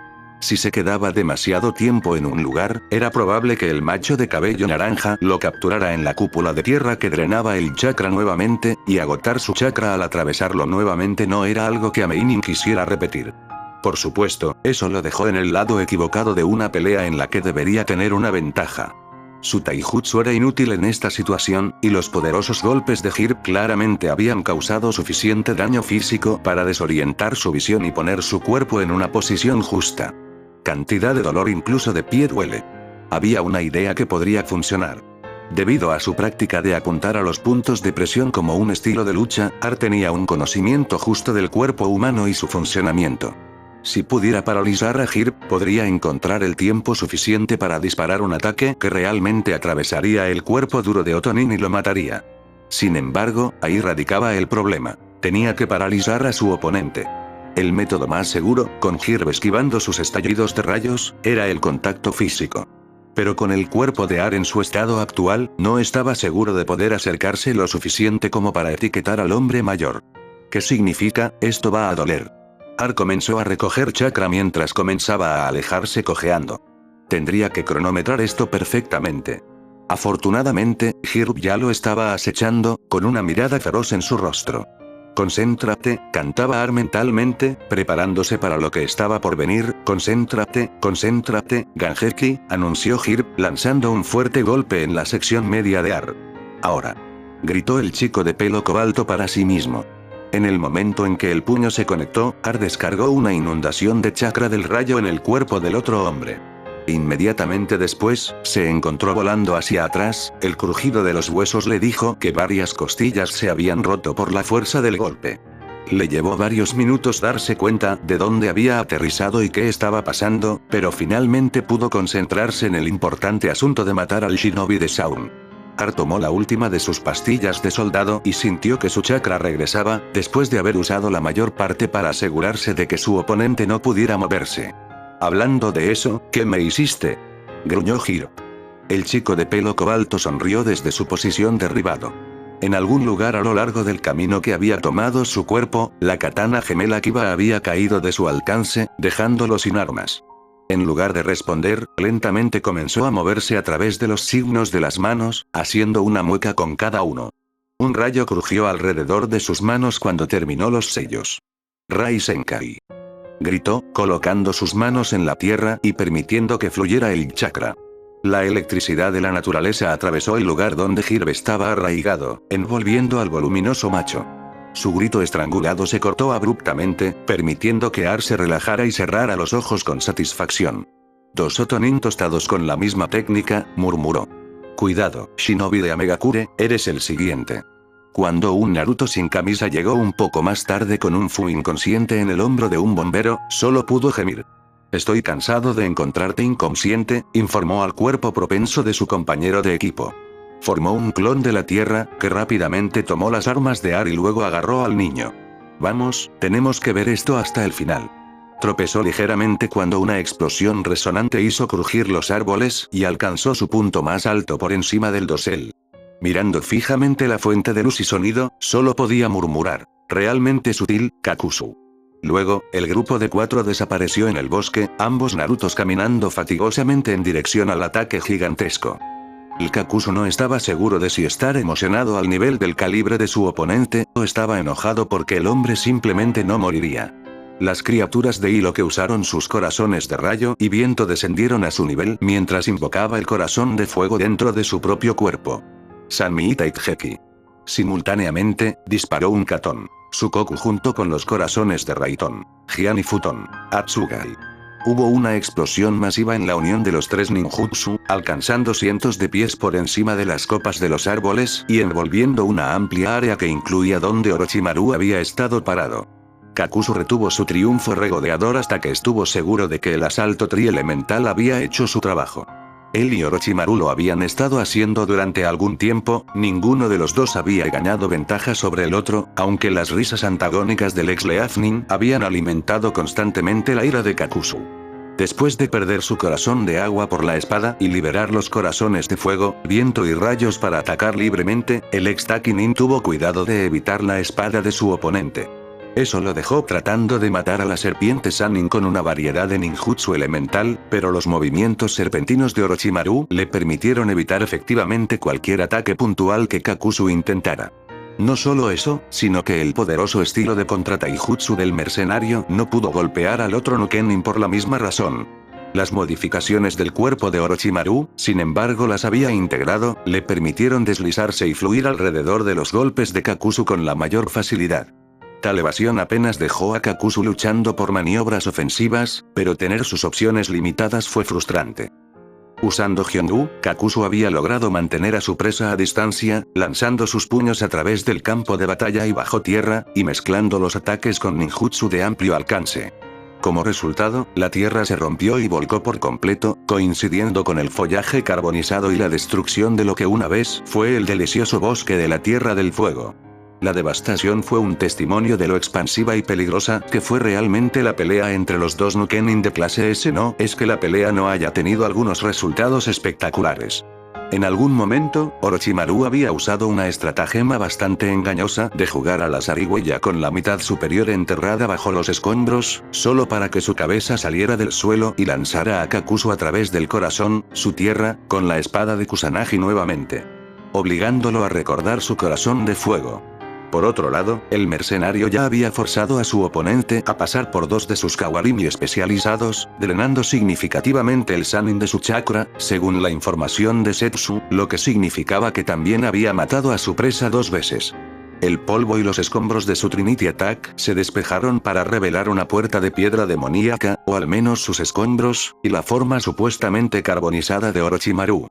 Si se quedaba demasiado tiempo en un lugar, era probable que el macho de cabello naranja lo capturara en la cúpula de tierra que drenaba el chakra nuevamente, y agotar su chakra al atravesarlo nuevamente no era algo que Ameinin quisiera repetir. Por supuesto, eso lo dejó en el lado equivocado de una pelea en la que debería tener una ventaja. Su taijutsu era inútil en esta situación, y los poderosos golpes de Hirb claramente habían causado suficiente daño físico para desorientar su visión y poner su cuerpo en una posición justa. Cantidad de dolor incluso de pie duele. Había una idea que podría funcionar. Debido a su práctica de apuntar a los puntos de presión como un estilo de lucha, Ar tenía un conocimiento justo del cuerpo humano y su funcionamiento. Si pudiera paralizar a Hirb, podría encontrar el tiempo suficiente para disparar un ataque que realmente atravesaría el cuerpo duro de Otonin y lo mataría. Sin embargo, ahí radicaba el problema. Tenía que paralizar a su oponente. El método más seguro, con Hirb esquivando sus estallidos de rayos, era el contacto físico. Pero con el cuerpo de Ar en su estado actual, no estaba seguro de poder acercarse lo suficiente como para etiquetar al hombre mayor. ¿Qué significa? Esto va a doler. Ar comenzó a recoger chakra mientras comenzaba a alejarse cojeando. Tendría que cronometrar esto perfectamente. Afortunadamente, Hirb ya lo estaba acechando, con una mirada feroz en su rostro. Concéntrate, cantaba Ar mentalmente, preparándose para lo que estaba por venir. Concéntrate, concéntrate, Gangeki, anunció Hirb, lanzando un fuerte golpe en la sección media de Ar. Ahora. Gritó el chico de pelo cobalto para sí mismo. En el momento en que el puño se conectó, Ar descargó una inundación de chakra del rayo en el cuerpo del otro hombre. Inmediatamente después, se encontró volando hacia atrás, el crujido de los huesos le dijo que varias costillas se habían roto por la fuerza del golpe. Le llevó varios minutos darse cuenta de dónde había aterrizado y qué estaba pasando, pero finalmente pudo concentrarse en el importante asunto de matar al shinobi de Shaun. Ar tomó la última de sus pastillas de soldado y sintió que su chakra regresaba, después de haber usado la mayor parte para asegurarse de que su oponente no pudiera moverse. Hablando de eso, ¿qué me hiciste?, gruñó Hirb. El chico de pelo cobalto sonrió desde su posición derribado. En algún lugar a lo largo del camino que había tomado su cuerpo, la katana gemela Kiba había caído de su alcance, dejándolo sin armas. En lugar de responder, lentamente comenzó a moverse a través de los signos de las manos, haciendo una mueca con cada uno. Un rayo crujió alrededor de sus manos cuando terminó los sellos. Raisenkai. Gritó, colocando sus manos en la tierra y permitiendo que fluyera el chakra. La electricidad de la naturaleza atravesó el lugar donde Hirb estaba arraigado, envolviendo al voluminoso macho. Su grito estrangulado se cortó abruptamente, permitiendo que Ar se relajara y cerrara los ojos con satisfacción. 2 Otonin tostados con la misma técnica, murmuró. Cuidado, shinobi de Amegakure, eres el siguiente. Cuando un Naruto sin camisa llegó un poco más tarde con un Fu inconsciente en el hombro de un bombero, solo pudo gemir. Estoy cansado de encontrarte inconsciente, informó al cuerpo propenso de su compañero de equipo. Formó un clon de la tierra, que rápidamente tomó las armas de Ar y luego agarró al niño. Vamos, tenemos que ver esto hasta el final. Tropezó ligeramente cuando una explosión resonante hizo crujir los árboles y alcanzó su punto más alto por encima del dosel. Mirando fijamente la fuente de luz y sonido, solo podía murmurar, realmente sutil, Kakuzu. Luego, el grupo de 4 desapareció en el bosque, ambos Narutos caminando fatigosamente en dirección al ataque gigantesco. El Kakuzu no estaba seguro de si estar emocionado al nivel del calibre de su oponente, o estaba enojado porque el hombre simplemente no moriría. Las criaturas de hilo que usaron sus corazones de rayo y viento descendieron a su nivel mientras invocaba el corazón de fuego dentro de su propio cuerpo. Sanmi Taijeki. Simultáneamente, disparó un Katon. Sukoku junto con los corazones de Raiton, Jian y Futon, Atsugai. Hubo una explosión masiva en la unión de los 3 ninjutsu, alcanzando cientos de pies por encima de las copas de los árboles y envolviendo una amplia área que incluía donde Orochimaru había estado parado. Kakuzu retuvo su triunfo regodeador hasta que estuvo seguro de que el asalto trielemental había hecho su trabajo. Él y Orochimaru lo habían estado haciendo durante algún tiempo, ninguno de los dos había ganado ventaja sobre el otro, aunque las risas antagónicas del ex Leafnin habían alimentado constantemente la ira de Kakuzu. Después de perder su corazón de agua por la espada y liberar los corazones de fuego, viento y rayos para atacar libremente, el ex Takinin tuvo cuidado de evitar la espada de su oponente. Eso lo dejó tratando de matar a la serpiente Sannin con una variedad de ninjutsu elemental, pero los movimientos serpentinos de Orochimaru le permitieron evitar efectivamente cualquier ataque puntual que Kakuzu intentara. No solo eso, sino que el poderoso estilo de contra-taijutsu del mercenario no pudo golpear al otro Nukenin por la misma razón. Las modificaciones del cuerpo de Orochimaru, sin embargo las había integrado, le permitieron deslizarse y fluir alrededor de los golpes de Kakuzu con la mayor facilidad. Tal evasión apenas dejó a Kakuzu luchando por maniobras ofensivas, pero tener sus opciones limitadas fue frustrante. Usando Hyongu, Kakuzu había logrado mantener a su presa a distancia, lanzando sus puños a través del campo de batalla y bajo tierra, y mezclando los ataques con ninjutsu de amplio alcance. Como resultado, la tierra se rompió y volcó por completo, coincidiendo con el follaje carbonizado y la destrucción de lo que una vez fue el delicioso bosque de la Tierra del Fuego. La devastación fue un testimonio de lo expansiva y peligrosa que fue realmente la pelea entre los dos Nukenin de clase S. No es que la pelea no haya tenido algunos resultados espectaculares. En algún momento, Orochimaru había usado una estratagema bastante engañosa de jugar a la zarigüeya con la mitad superior enterrada bajo los escombros, solo para que su cabeza saliera del suelo y lanzara a Kakuzu a través del corazón, su tierra, con la espada de Kusanagi nuevamente, obligándolo a recordar su corazón de fuego. Por otro lado, el mercenario ya había forzado a su oponente a pasar por dos de sus kawarimi especializados, drenando significativamente el Sannin de su chakra, según la información de Setsu, lo que significaba que también había matado a su presa 2 veces. El polvo y los escombros de su Trinity Attack se despejaron para revelar una puerta de piedra demoníaca, o al menos sus escombros, y la forma supuestamente carbonizada de Orochimaru.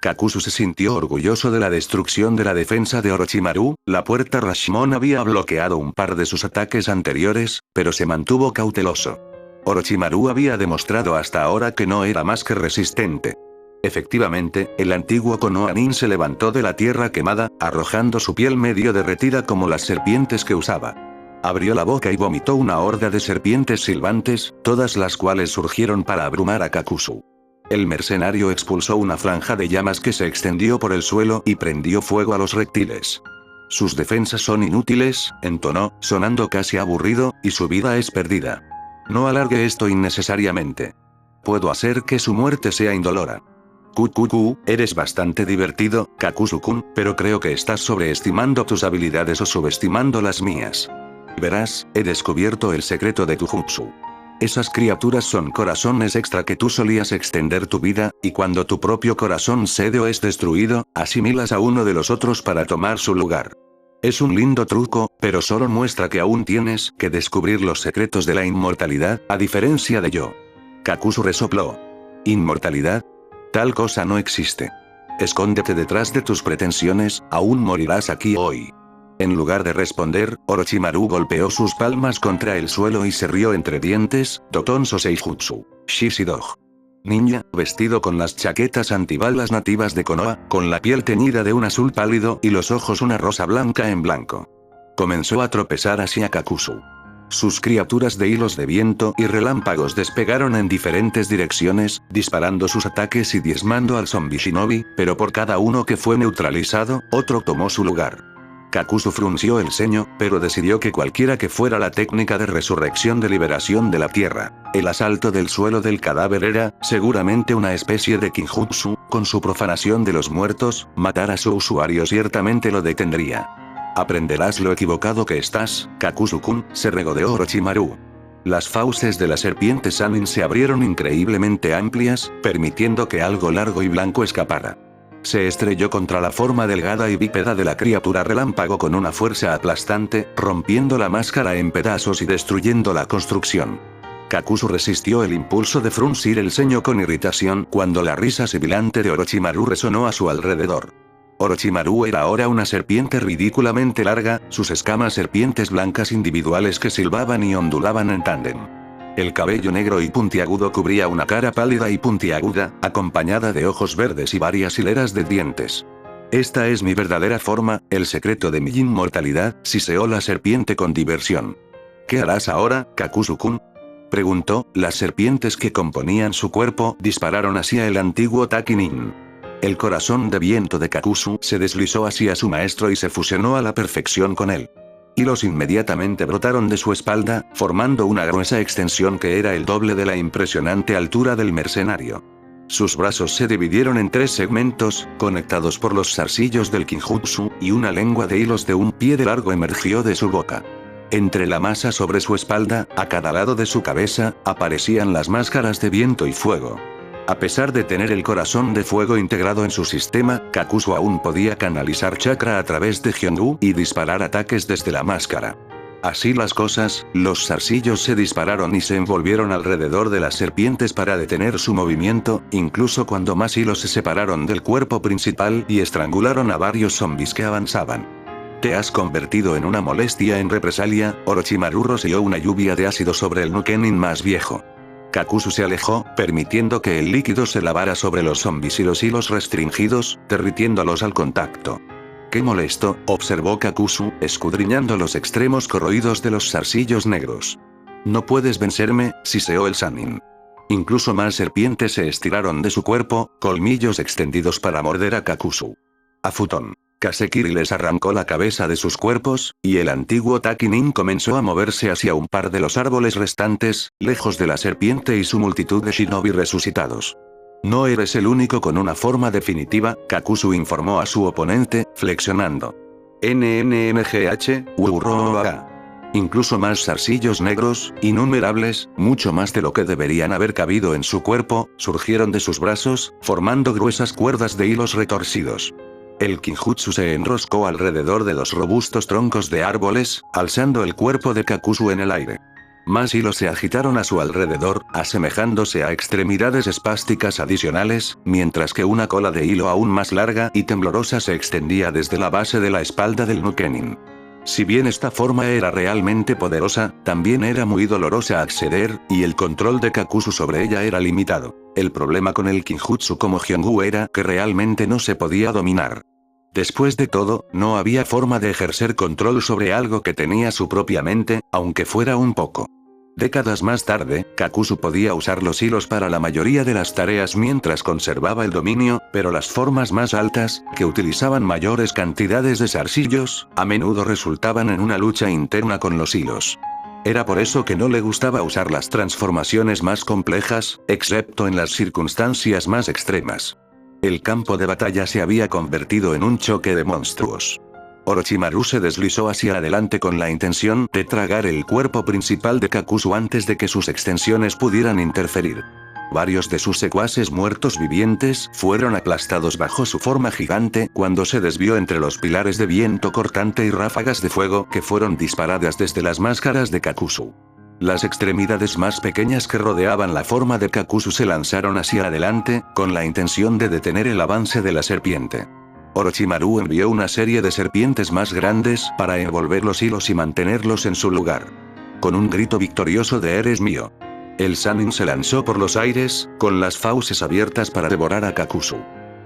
Kakuzu se sintió orgulloso de la destrucción de la defensa de Orochimaru. La puerta Rashomon había bloqueado un par de sus ataques anteriores, pero se mantuvo cauteloso. Orochimaru había demostrado hasta ahora que no era más que resistente. Efectivamente, el antiguo Konoha Nin se levantó de la tierra quemada, arrojando su piel medio derretida como las serpientes que usaba. Abrió la boca y vomitó una horda de serpientes silbantes, todas las cuales surgieron para abrumar a Kakuzu. El mercenario expulsó una franja de llamas que se extendió por el suelo y prendió fuego a los reptiles. Sus defensas son inútiles, entonó, sonando casi aburrido, y su vida es perdida. No alargue esto innecesariamente. Puedo hacer que su muerte sea indolora. Eres bastante divertido, Kakuzu-kun, pero creo que estás sobreestimando tus habilidades o subestimando las mías. Verás, he descubierto el secreto de tu jutsu. Esas criaturas son corazones extra que tú solías extender tu vida, y cuando tu propio corazón cede o es destruido, asimilas a uno de los otros para tomar su lugar. Es un lindo truco, pero solo muestra que aún tienes que descubrir los secretos de la inmortalidad, a diferencia de yo. Kakuzu resopló. ¿Inmortalidad? Tal cosa no existe. Escóndete detrás de tus pretensiones, aún morirás aquí hoy. En lugar de responder, Orochimaru golpeó sus palmas contra el suelo y se rió entre dientes. Totonso Seijutsu. Shishidoj. Ninja, vestido con las chaquetas antibalas nativas de Konoha, con la piel teñida de un azul pálido y los ojos una rosa blanca en blanco. Comenzó a tropezar hacia Kakuzu. Sus criaturas de hilos de viento y relámpagos despegaron en diferentes direcciones, disparando sus ataques y diezmando al zombie shinobi, pero por cada uno que fue neutralizado, otro tomó su lugar. Kakuzu frunció el ceño, pero decidió que cualquiera que fuera la técnica de resurrección de liberación de la tierra, el asalto del suelo del cadáver era, seguramente una especie de kinjutsu, con su profanación de los muertos, matar a su usuario ciertamente lo detendría. Aprenderás lo equivocado que estás, Kakuzu-kun, se regodeó Orochimaru. Las fauces de la serpiente Sannin se abrieron increíblemente amplias, permitiendo que algo largo y blanco escapara. Se estrelló contra la forma delgada y bípeda de la criatura relámpago con una fuerza aplastante, rompiendo la máscara en pedazos y destruyendo la construcción. Kakuzu resistió el impulso de fruncir el ceño con irritación cuando la risa sibilante de Orochimaru resonó a su alrededor. Orochimaru era ahora una serpiente ridículamente larga, sus escamas serpientes blancas individuales que silbaban y ondulaban en tándem. El cabello negro y puntiagudo cubría una cara pálida y puntiaguda, acompañada de ojos verdes y varias hileras de dientes. Esta es mi verdadera forma, el secreto de mi inmortalidad, siseó la serpiente con diversión. ¿Qué harás ahora, Kakuzu-kun? Preguntó. Las serpientes que componían su cuerpo dispararon hacia el antiguo Taki-nin. El corazón de viento de Kakuzu se deslizó hacia su maestro y se fusionó a la perfección con él. Hilos inmediatamente brotaron de su espalda, formando una gruesa extensión que era el doble de la impresionante altura del mercenario. Sus brazos se dividieron en 3 segmentos, conectados por los zarcillos del Kinjutsu, y una lengua de hilos de un pie de largo emergió de su boca. Entre la masa sobre su espalda, a cada lado de su cabeza, aparecían las máscaras de viento y fuego. A pesar de tener el corazón de fuego integrado en su sistema, Kakuzu aún podía canalizar chakra a través de Hyongu y disparar ataques desde la máscara. Así las cosas, los zarcillos se dispararon y se envolvieron alrededor de las serpientes para detener su movimiento, incluso cuando más hilos se separaron del cuerpo principal y estrangularon a varios zombies que avanzaban. Te has convertido en una molestia en represalia, Orochimaru roció una lluvia de ácido sobre el Nukenin más viejo. Kakuzu se alejó, permitiendo que el líquido se lavara sobre los zombies y los hilos restringidos, derritiéndolos al contacto. «Qué molesto», observó Kakuzu, escudriñando los extremos corroídos de los zarcillos negros. «No puedes vencerme», siseó el Sannin. Incluso más serpientes se estiraron de su cuerpo, colmillos extendidos para morder a Kakuzu. A Futon. Kasekiri les arrancó la cabeza de sus cuerpos, y el antiguo Takinin comenzó a moverse hacia un par de los árboles restantes, lejos de la serpiente y su multitud de shinobi resucitados. «No eres el único con una forma definitiva», Kakuzu informó a su oponente, flexionando. «NNNGH, Wuroa». Incluso más zarcillos negros, innumerables, mucho más de lo que deberían haber cabido en su cuerpo, surgieron de sus brazos, formando gruesas cuerdas de hilos retorcidos. El Kinjutsu se enroscó alrededor de los robustos troncos de árboles, alzando el cuerpo de Kakuzu en el aire. Más hilos se agitaron a su alrededor, asemejándose a extremidades espásticas adicionales, mientras que una cola de hilo aún más larga y temblorosa se extendía desde la base de la espalda del Nukenin. Si bien esta forma era realmente poderosa, también era muy dolorosa acceder, y el control de Kakuzu sobre ella era limitado. El problema con el Kinjutsu como Hyongu era que realmente no se podía dominar. Después de todo, no había forma de ejercer control sobre algo que tenía su propia mente, aunque fuera un poco. Décadas más tarde, Kakuzu podía usar los hilos para la mayoría de las tareas mientras conservaba el dominio, pero las formas más altas, que utilizaban mayores cantidades de zarcillos, a menudo resultaban en una lucha interna con los hilos. Era por eso que no le gustaba usar las transformaciones más complejas, excepto en las circunstancias más extremas. El campo de batalla se había convertido en un choque de monstruos. Orochimaru se deslizó hacia adelante con la intención de tragar el cuerpo principal de Kakuzu antes de que sus extensiones pudieran interferir. Varios de sus secuaces muertos vivientes fueron aplastados bajo su forma gigante cuando se desvió entre los pilares de viento cortante y ráfagas de fuego que fueron disparadas desde las máscaras de Kakuzu. Las extremidades más pequeñas que rodeaban la forma de Kakuzu se lanzaron hacia adelante, con la intención de detener el avance de la serpiente. Orochimaru envió una serie de serpientes más grandes para envolver los hilos y mantenerlos en su lugar. Con un grito victorioso de «Eres mío», el Sannin se lanzó por los aires, con las fauces abiertas para devorar a Kakuzu.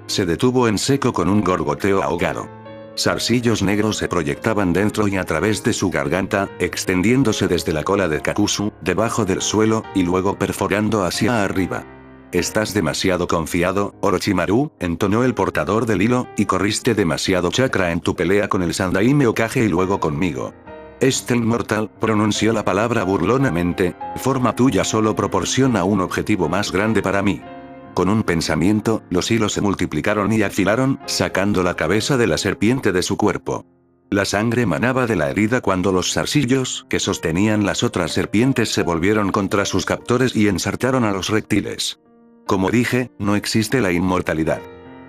Se detuvo en seco con un gorgoteo ahogado. Zarcillos negros se proyectaban dentro y a través de su garganta, extendiéndose desde la cola de Kakuzu, debajo del suelo, y luego perforando hacia arriba. «Estás demasiado confiado, Orochimaru», entonó el portador del hilo, «y corriste demasiado chakra en tu pelea con el Sandaime Hokage y luego conmigo». «Este inmortal», pronunció la palabra burlonamente, «forma tuya solo proporciona un objetivo más grande para mí». Con un pensamiento, los hilos se multiplicaron y afilaron, sacando la cabeza de la serpiente de su cuerpo. La sangre manaba de la herida cuando los zarcillos que sostenían las otras serpientes se volvieron contra sus captores y ensartaron a los reptiles. Como dije, no existe la inmortalidad.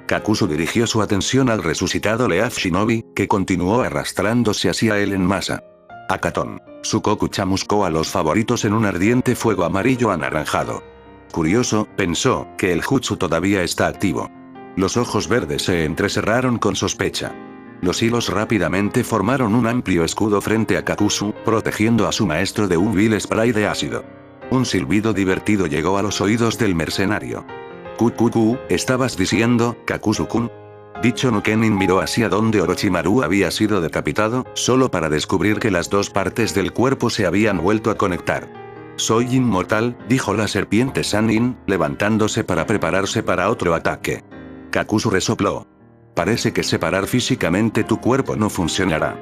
Kakuzu dirigió su atención al resucitado Leaf Shinobi, que continuó arrastrándose hacia él en masa. Akatón. Sukoku chamuscó a los favoritos en un ardiente fuego amarillo anaranjado. Curioso, pensó, que el jutsu todavía está activo. Los ojos verdes se entrecerraron con sospecha. Los hilos rápidamente formaron un amplio escudo frente a Kakuzu, protegiendo a su maestro de un vil spray de ácido. Un silbido divertido llegó a los oídos del mercenario. ¿Estabas diciendo, Kakuzu-kun? Dicho Nukenin miró hacia donde Orochimaru había sido decapitado, solo para descubrir que las dos partes del cuerpo se habían vuelto a conectar. «Soy inmortal», dijo la serpiente Sannin, levantándose para prepararse para otro ataque. Kakuzu resopló. «Parece que separar físicamente tu cuerpo no funcionará».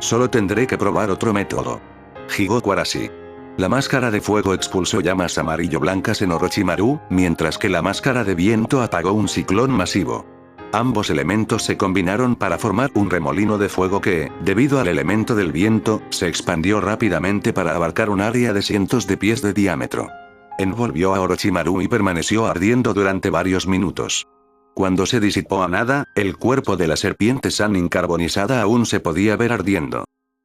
Solo tendré que probar otro método. Jigoku Arashi. La máscara de fuego expulsó llamas amarillo-blancas en Orochimaru, mientras que la máscara de viento apagó un ciclón masivo. Ambos elementos se combinaron para formar un remolino de fuego que, debido al elemento del viento, se expandió rápidamente para abarcar un área de cientos de pies de diámetro. Envolvió a Orochimaru y permaneció ardiendo durante varios minutos. Cuando se disipó a nada, el cuerpo de la serpiente Sannin carbonizada aún se podía ver ardiendo.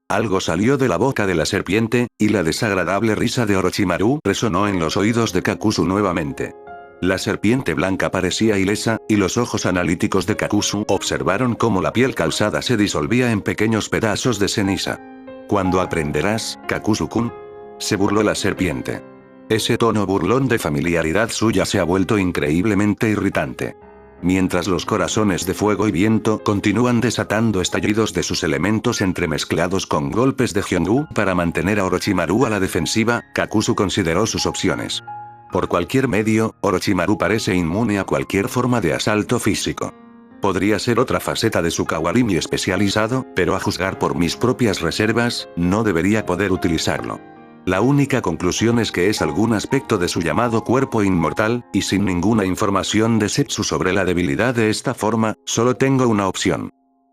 Algo salió de la boca de la serpiente, y la desagradable risa de Orochimaru resonó en los oídos de Kakuzu nuevamente. La serpiente blanca parecía ilesa, y los ojos analíticos de Kakuzu observaron cómo la piel calzada se disolvía en pequeños pedazos de ceniza. ¿Cuándo aprenderás, Kakuzu-kun? Se burló la serpiente. Ese tono burlón de familiaridad suya se ha vuelto increíblemente irritante. Mientras los corazones de fuego y viento continúan desatando estallidos de sus elementos entremezclados con golpes de Hyongu para mantener a Orochimaru a la defensiva, Kakuzu consideró sus opciones. Por cualquier medio, Orochimaru parece inmune a cualquier forma de asalto físico. Podría ser otra faceta de su Kawalimi especializado, pero a juzgar por mis propias reservas, no debería poder utilizarlo. La única conclusión es que es algún aspecto de su llamado cuerpo inmortal, y sin ninguna información de Setsu sobre la debilidad de esta forma, solo tengo una opción.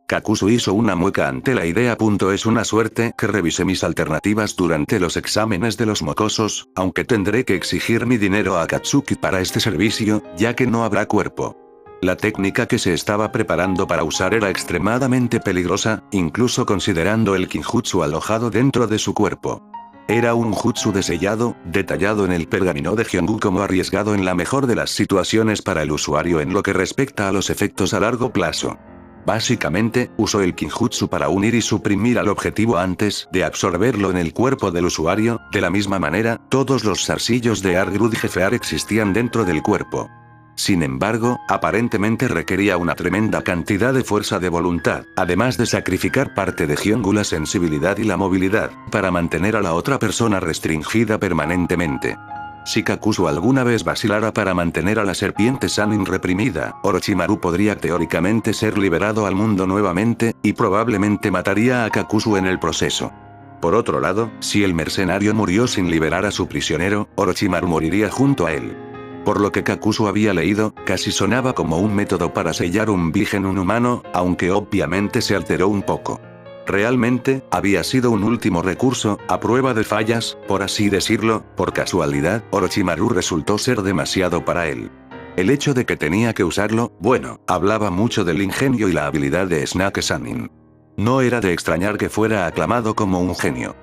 Kakuzu hizo una mueca ante la idea. Es una suerte que revise mis alternativas durante los exámenes de los mocosos, aunque tendré que exigir mi dinero a Akatsuki para este servicio, ya que no habrá cuerpo. La técnica que se estaba preparando para usar era extremadamente peligrosa, incluso considerando el Kinjutsu alojado dentro de su cuerpo. Era un jutsu de sellado, detallado en el pergamino de Hyongu como arriesgado en la mejor de las situaciones para el usuario en lo que respecta a los efectos a largo plazo. Básicamente, usó el Kinjutsu para unir y suprimir al objetivo antes de absorberlo en el cuerpo del usuario. De la misma manera, todos los zarcillos de Argrud y Jefear existían dentro del cuerpo. Sin embargo, aparentemente requería una tremenda cantidad de fuerza de voluntad, además de sacrificar parte de Hyongu, la sensibilidad y la movilidad, para mantener a la otra persona restringida permanentemente. Si Kakuzu alguna vez vacilara para mantener a la serpiente Sannin reprimida, Orochimaru podría teóricamente ser liberado al mundo nuevamente, y probablemente mataría a Kakuzu en el proceso. Por otro lado, si el mercenario murió sin liberar a su prisionero, Orochimaru moriría junto a él. Por lo que Kakuzu había leído, casi sonaba como un método para sellar un Bigenun humano, aunque obviamente se alteró un poco. Realmente, había sido un último recurso, a prueba de fallas, por así decirlo. Por casualidad, Orochimaru resultó ser demasiado para él. El hecho de que tenía que usarlo, bueno, hablaba mucho del ingenio y la habilidad de Snake Sannin. No era de extrañar que fuera aclamado como un genio.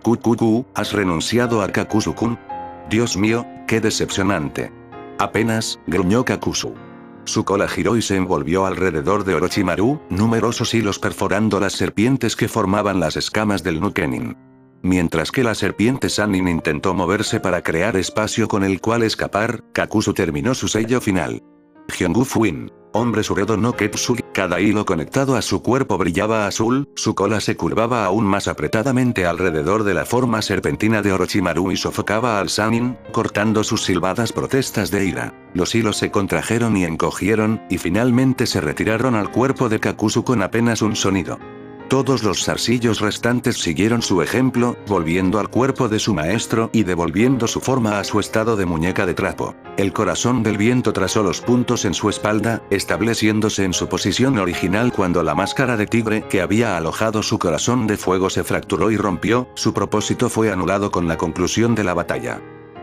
Kukuku, ¿has renunciado a Kakuzu-kun? Dios mío, qué decepcionante. Apenas, gruñó Kakuzu. Su cola giró y se envolvió alrededor de Orochimaru, numerosos hilos perforando las serpientes que formaban las escamas del Nukenin. Mientras que la serpiente Sannin intentó moverse para crear espacio con el cual escapar, Kakuzu terminó su sello final. Hyongu Fuin. Hombre Suredo no Ketsugi. Cada hilo conectado a su cuerpo brillaba azul, su cola se curvaba aún más apretadamente alrededor de la forma serpentina de Orochimaru y sofocaba al Sannin, cortando sus silbadas protestas de ira. Los hilos se contrajeron y encogieron, y finalmente se retiraron al cuerpo de Kakuzu con apenas un sonido. Todos los zarcillos restantes siguieron su ejemplo, volviendo al cuerpo de su maestro y devolviendo su forma a su estado de muñeca de trapo. El corazón del viento trazó los puntos en su espalda, estableciéndose en su posición original cuando la máscara de tigre que había alojado su corazón de fuego se fracturó y rompió. Su propósito fue anulado con la conclusión de la batalla.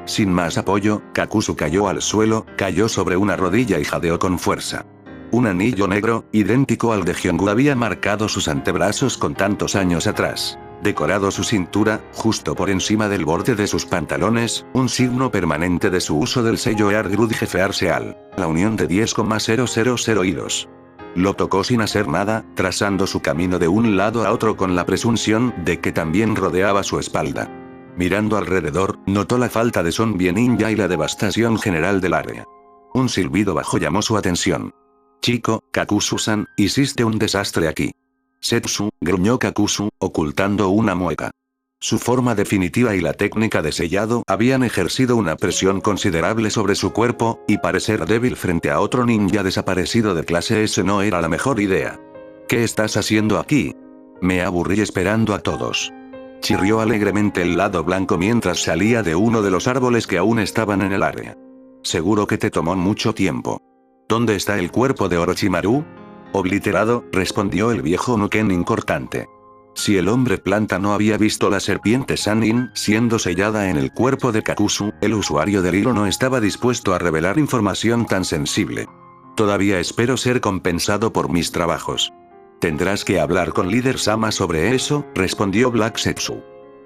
Sin más apoyo, Kakuzu cayó al suelo, cayó sobre una rodilla y jadeó con fuerza. Un anillo negro, idéntico al de Hyongu, había marcado sus antebrazos con tantos años atrás. Decorado su cintura, justo por encima del borde de sus pantalones, un signo permanente de su uso del sello Eargrud Jefear Seal, la unión de 10,000 hilos. Lo tocó sin hacer nada, trazando su camino de un lado a otro con la presunción de que también rodeaba su espalda. Mirando alrededor, notó la falta de zombie ninja y la devastación general del área. Un silbido bajo llamó su atención. Chico, Kakuzu-san, hiciste un desastre aquí. Setsu, gruñó Kakuzu, ocultando una mueca. Su forma definitiva y la técnica de sellado habían ejercido una presión considerable sobre su cuerpo, y parecer débil frente a otro ninja desaparecido de clase S no era la mejor idea. ¿Qué estás haciendo aquí? Me aburrí esperando a todos. Chirrió alegremente el lado blanco mientras salía de uno de los árboles que aún estaban en el área. Seguro que te tomó mucho tiempo. ¿Dónde está el cuerpo de Orochimaru? Obliterado, respondió el viejo Nukenin cortante. Si el hombre planta no había visto la serpiente Sannin siendo sellada en el cuerpo de Kakuzu, el usuario del hilo no estaba dispuesto a revelar información tan sensible. Todavía espero ser compensado por mis trabajos. Tendrás que hablar con Líder Sama sobre eso, respondió Black Setsu.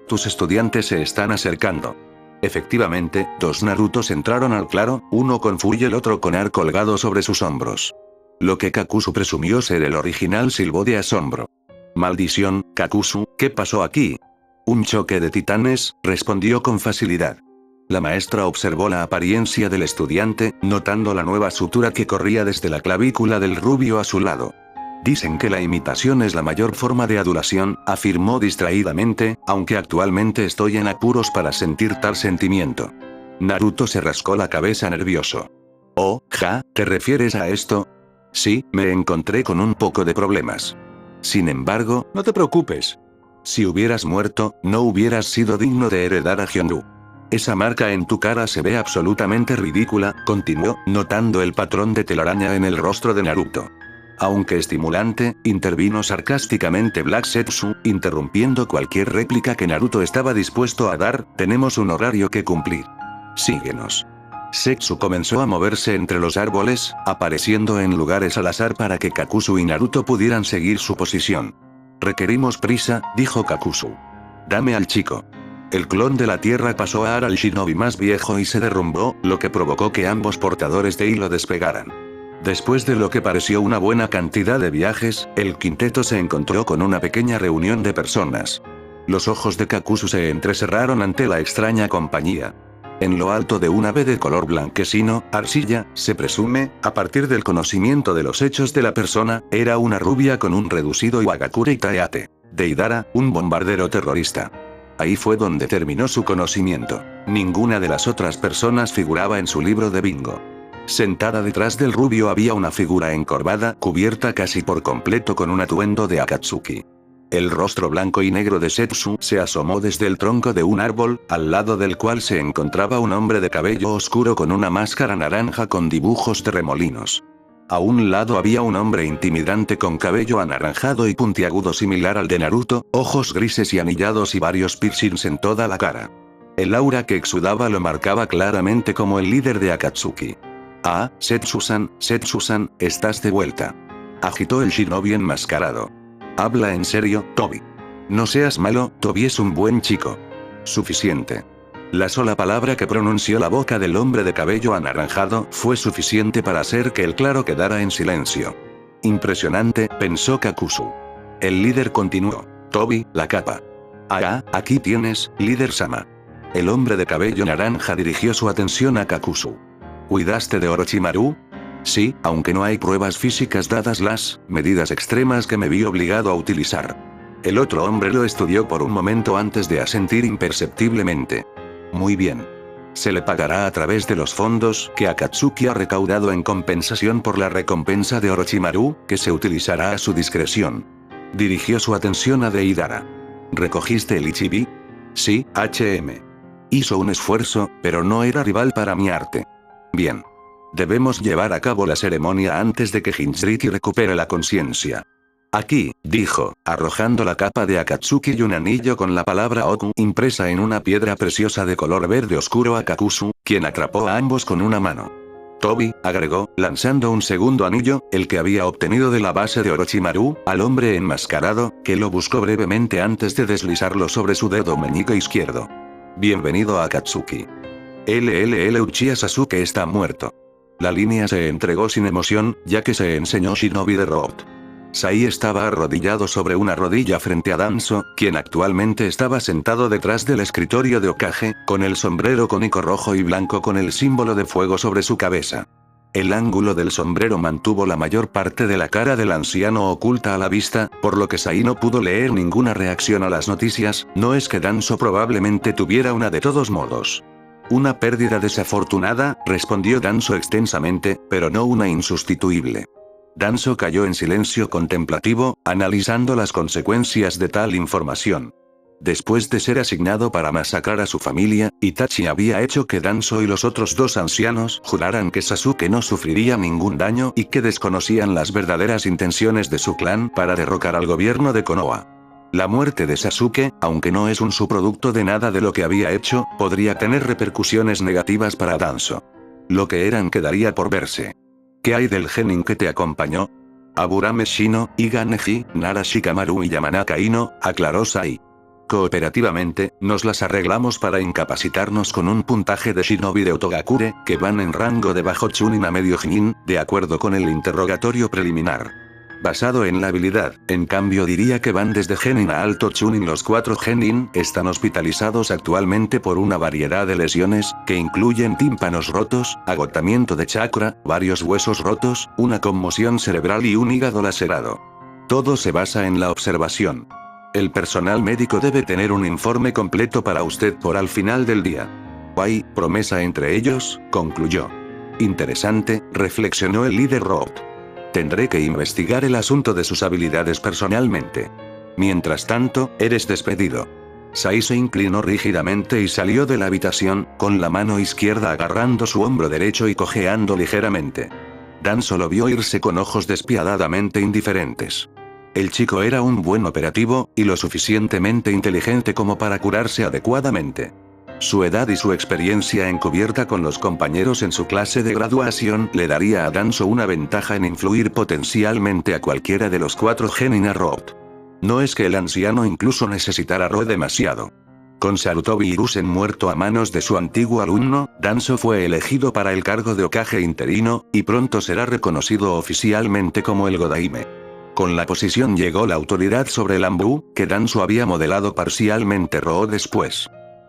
Tus estudiantes se están acercando. Efectivamente, dos Narutos entraron al claro, uno con Fu y el otro con Ar colgado sobre sus hombros. Lo que Kakuzu presumió ser el original silbó de asombro. Maldición, Kakuzu, ¿qué pasó aquí? Un choque de titanes, respondió con facilidad. La maestra observó la apariencia del estudiante, notando la nueva sutura que corría desde la clavícula del rubio a su lado. Dicen que la imitación es la mayor forma de adulación, afirmó distraídamente, aunque actualmente estoy en apuros para sentir tal sentimiento. Naruto se rascó la cabeza nervioso. Oh, ¿te refieres a esto? Sí, me encontré con un poco de problemas. Sin embargo, no te preocupes. Si hubieras muerto, no hubieras sido digno de heredar a Hyundu. Esa marca en tu cara se ve absolutamente ridícula, continuó, notando el patrón de telaraña en el rostro de Naruto. Aunque estimulante, intervino sarcásticamente Black Setsu, interrumpiendo cualquier réplica que Naruto estaba dispuesto a dar, tenemos un horario que cumplir. Síguenos. Setsu comenzó a moverse entre los árboles, apareciendo en lugares al azar para que Kakuzu y Naruto pudieran seguir su posición. Requerimos prisa, dijo Kakuzu. Dame al chico. El clon de la tierra pasó a Ar al shinobi más viejo y se derrumbó, lo que provocó que ambos portadores de hilo despegaran. Después de lo que pareció una buena cantidad de viajes, el quinteto se encontró con una pequeña reunión de personas. Los ojos de Kakuzu se entrecerraron ante la extraña compañía. En lo alto de un ave de color blanquecino, arcilla, se presume, a partir del conocimiento de los hechos de la persona, era una rubia con un reducido Iwagakure Itaeate. Deidara, un bombardero terrorista. Ahí fue donde terminó su conocimiento. Ninguna de las otras personas figuraba en su libro de bingo. Sentada detrás del rubio había una figura encorvada, cubierta casi por completo con un atuendo de Akatsuki. El rostro blanco y negro de Setsu se asomó desde el tronco de un árbol, al lado del cual se encontraba un hombre de cabello oscuro con una máscara naranja con dibujos de remolinos. A un lado había un hombre intimidante con cabello anaranjado y puntiagudo similar al de Naruto, ojos grises y anillados y varios piercings en toda la cara. El aura que exudaba lo marcaba claramente como el líder de Akatsuki. Ah, Setsu-san, estás de vuelta. Agitó el shinobi enmascarado. Habla en serio, Tobi. No seas malo, Tobi es un buen chico. Suficiente. La sola palabra que pronunció la boca del hombre de cabello anaranjado fue suficiente para hacer que el claro quedara en silencio. Impresionante, pensó Kakuzu. El líder continuó. Tobi, la capa. Ah, aquí tienes, líder Sama. El hombre de cabello naranja dirigió su atención a Kakuzu. ¿Cuidaste de Orochimaru? Sí, aunque no hay pruebas físicas dadas las medidas extremas que me vi obligado a utilizar. El otro hombre lo estudió por un momento antes de asentir imperceptiblemente. Muy bien. Se le pagará a través de los fondos que Akatsuki ha recaudado en compensación por la recompensa de Orochimaru, que se utilizará a su discreción. Dirigió su atención a Deidara. ¿Recogiste el Ichibi? Sí, Hizo un esfuerzo, pero no era rival para mi arte. Bien. Debemos llevar a cabo la ceremonia antes de que Jinchuriki recupere la conciencia. Aquí, dijo, arrojando la capa de Akatsuki y un anillo con la palabra Oku impresa en una piedra preciosa de color verde oscuro a Kakuzu, quien atrapó a ambos con una mano. Tobi, agregó, lanzando un segundo anillo, el que había obtenido de la base de Orochimaru, al hombre enmascarado, que lo buscó brevemente antes de deslizarlo sobre su dedo meñique izquierdo. Bienvenido a Akatsuki. Uchiha Sasuke está muerto. La línea se entregó sin emoción, ya que se enseñó Shinobi de Road. Sai estaba arrodillado sobre una rodilla frente a Danzo, quien actualmente estaba sentado detrás del escritorio de Hokage, con el sombrero cónico rojo y blanco con el símbolo de fuego sobre su cabeza. El ángulo del sombrero mantuvo la mayor parte de la cara del anciano oculta a la vista, por lo que Sai no pudo leer ninguna reacción a las noticias. No es que Danzo probablemente tuviera una de todos modos. Una pérdida desafortunada, respondió Danzo extensamente, pero no una insustituible. Danzo cayó en silencio contemplativo, analizando las consecuencias de tal información. Después de ser asignado para masacrar a su familia, Itachi había hecho que Danzo y los otros dos ancianos juraran que Sasuke no sufriría ningún daño y que desconocían las verdaderas intenciones de su clan para derrocar al gobierno de Konoha. La muerte de Sasuke, aunque no es un subproducto de nada de lo que había hecho, podría tener repercusiones negativas para Danzo. Lo que eran quedaría por verse. ¿Qué hay del genin que te acompañó? Aburame Shino, Iga Neji, Nara Shikamaru y Yamanaka Ino, aclaró Sai. Cooperativamente, nos las arreglamos para incapacitarnos con un puntaje de Shinobi de Otogakure, que van en rango de bajo Chunin a medio Jinin, de acuerdo con el interrogatorio preliminar. Basado en la habilidad, en cambio diría que van desde Genin a alto Chunin. Los 4 Genin están hospitalizados actualmente por una variedad de lesiones, que incluyen tímpanos rotos, agotamiento de chakra, varios huesos rotos, una conmoción cerebral y un hígado lacerado. Todo se basa en la observación. El personal médico debe tener un informe completo para usted por al final del día. Hay promesa entre ellos, concluyó. Interesante, reflexionó el líder Roth. Tendré que investigar el asunto de sus habilidades personalmente. Mientras tanto, eres despedido. Sai se inclinó rígidamente y salió de la habitación, con la mano izquierda agarrando su hombro derecho y cojeando ligeramente. Danzo lo vio irse con ojos despiadadamente indiferentes. El chico era un buen operativo, y lo suficientemente inteligente como para curarse adecuadamente. Su edad y su experiencia encubierta con los compañeros en su clase de graduación le daría a Danzo una ventaja en influir potencialmente a cualquiera de los 4 genin a Roth. No es que el anciano incluso necesitara Roth demasiado. Con Sarutobi Hiruzen muerto a manos de su antiguo alumno, Danzo fue elegido para el cargo de Hokage interino, y pronto será reconocido oficialmente como el Godaime. Con la posición llegó la autoridad sobre el Anbu, que Danzo había modelado parcialmente Roh después.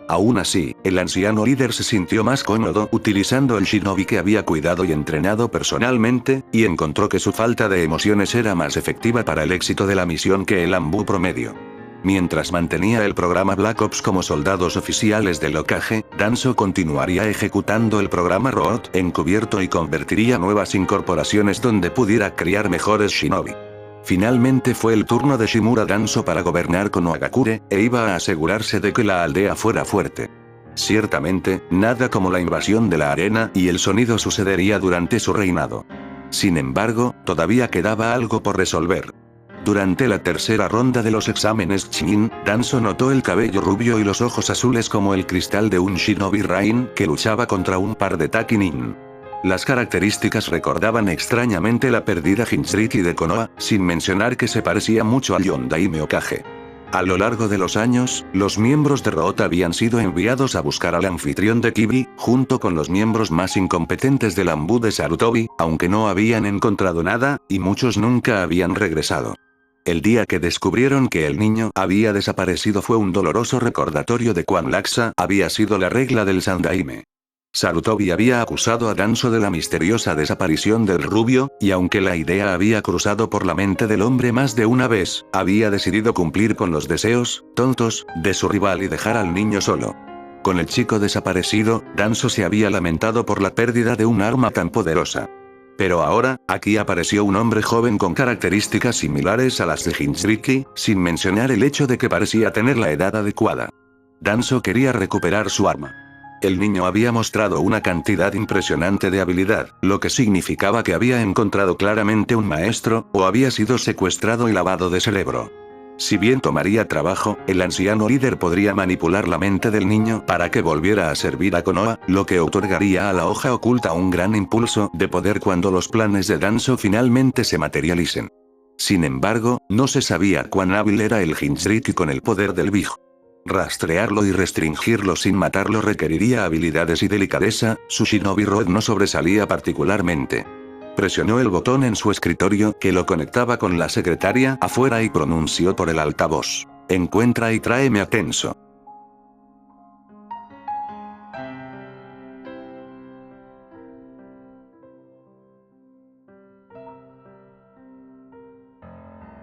Aún así, el anciano líder se sintió más cómodo utilizando el shinobi que había cuidado y entrenado personalmente, y encontró que su falta de emociones era más efectiva para el éxito de la misión que el Anbu promedio. Mientras mantenía el programa Black Ops como soldados oficiales del Hokage, Danzo continuaría ejecutando el programa Roth encubierto y convertiría nuevas incorporaciones donde pudiera criar mejores shinobi. Finalmente fue el turno de Shimura Danzo para gobernar Konohagakure, e iba a asegurarse de que la aldea fuera fuerte. Ciertamente, nada como la invasión de la arena y el sonido sucedería durante su reinado. Sin embargo, todavía quedaba algo por resolver. Durante la tercera ronda de los exámenes Chunin, Danzo notó el cabello rubio y los ojos azules como el cristal de un Shinobi Rain que luchaba contra un par de Takinin. Las características recordaban extrañamente la perdida Jinchuriki de Konoha, sin mencionar que se parecía mucho al Yondaime Hokage. A lo largo de los años, los miembros de Roth habían sido enviados a buscar al anfitrión de Kibi, junto con los miembros más incompetentes del Anbu de Sarutobi, aunque no habían encontrado nada, y muchos nunca habían regresado. El día que descubrieron que el niño había desaparecido fue un doloroso recordatorio de cuán laxa había sido la regla del Sandaime. Sarutobi había acusado a Danzo de la misteriosa desaparición del rubio, y aunque la idea había cruzado por la mente del hombre más de una vez, había decidido cumplir con los deseos, tontos, de su rival y dejar al niño solo. Con el chico desaparecido, Danzo se había lamentado por la pérdida de un arma tan poderosa. Pero ahora, aquí apareció un hombre joven con características similares a las de Jinchuriki, sin mencionar el hecho de que parecía tener la edad adecuada. Danzo quería recuperar su arma. El niño había mostrado una cantidad impresionante de habilidad, lo que significaba que había encontrado claramente un maestro, o había sido secuestrado y lavado de cerebro. Si bien tomaría trabajo, el anciano líder podría manipular la mente del niño para que volviera a servir a Konoha, lo que otorgaría a la hoja oculta un gran impulso de poder cuando los planes de Danzo finalmente se materialicen. Sin embargo, no se sabía cuán hábil era el Jinchuriki con el poder del Big. Rastrearlo y restringirlo sin matarlo requeriría habilidades y delicadeza, su Shinobi Roth no sobresalía particularmente. Presionó el botón en su escritorio que lo conectaba con la secretaria afuera y pronunció por el altavoz: «Encuentra y tráeme a Tenso».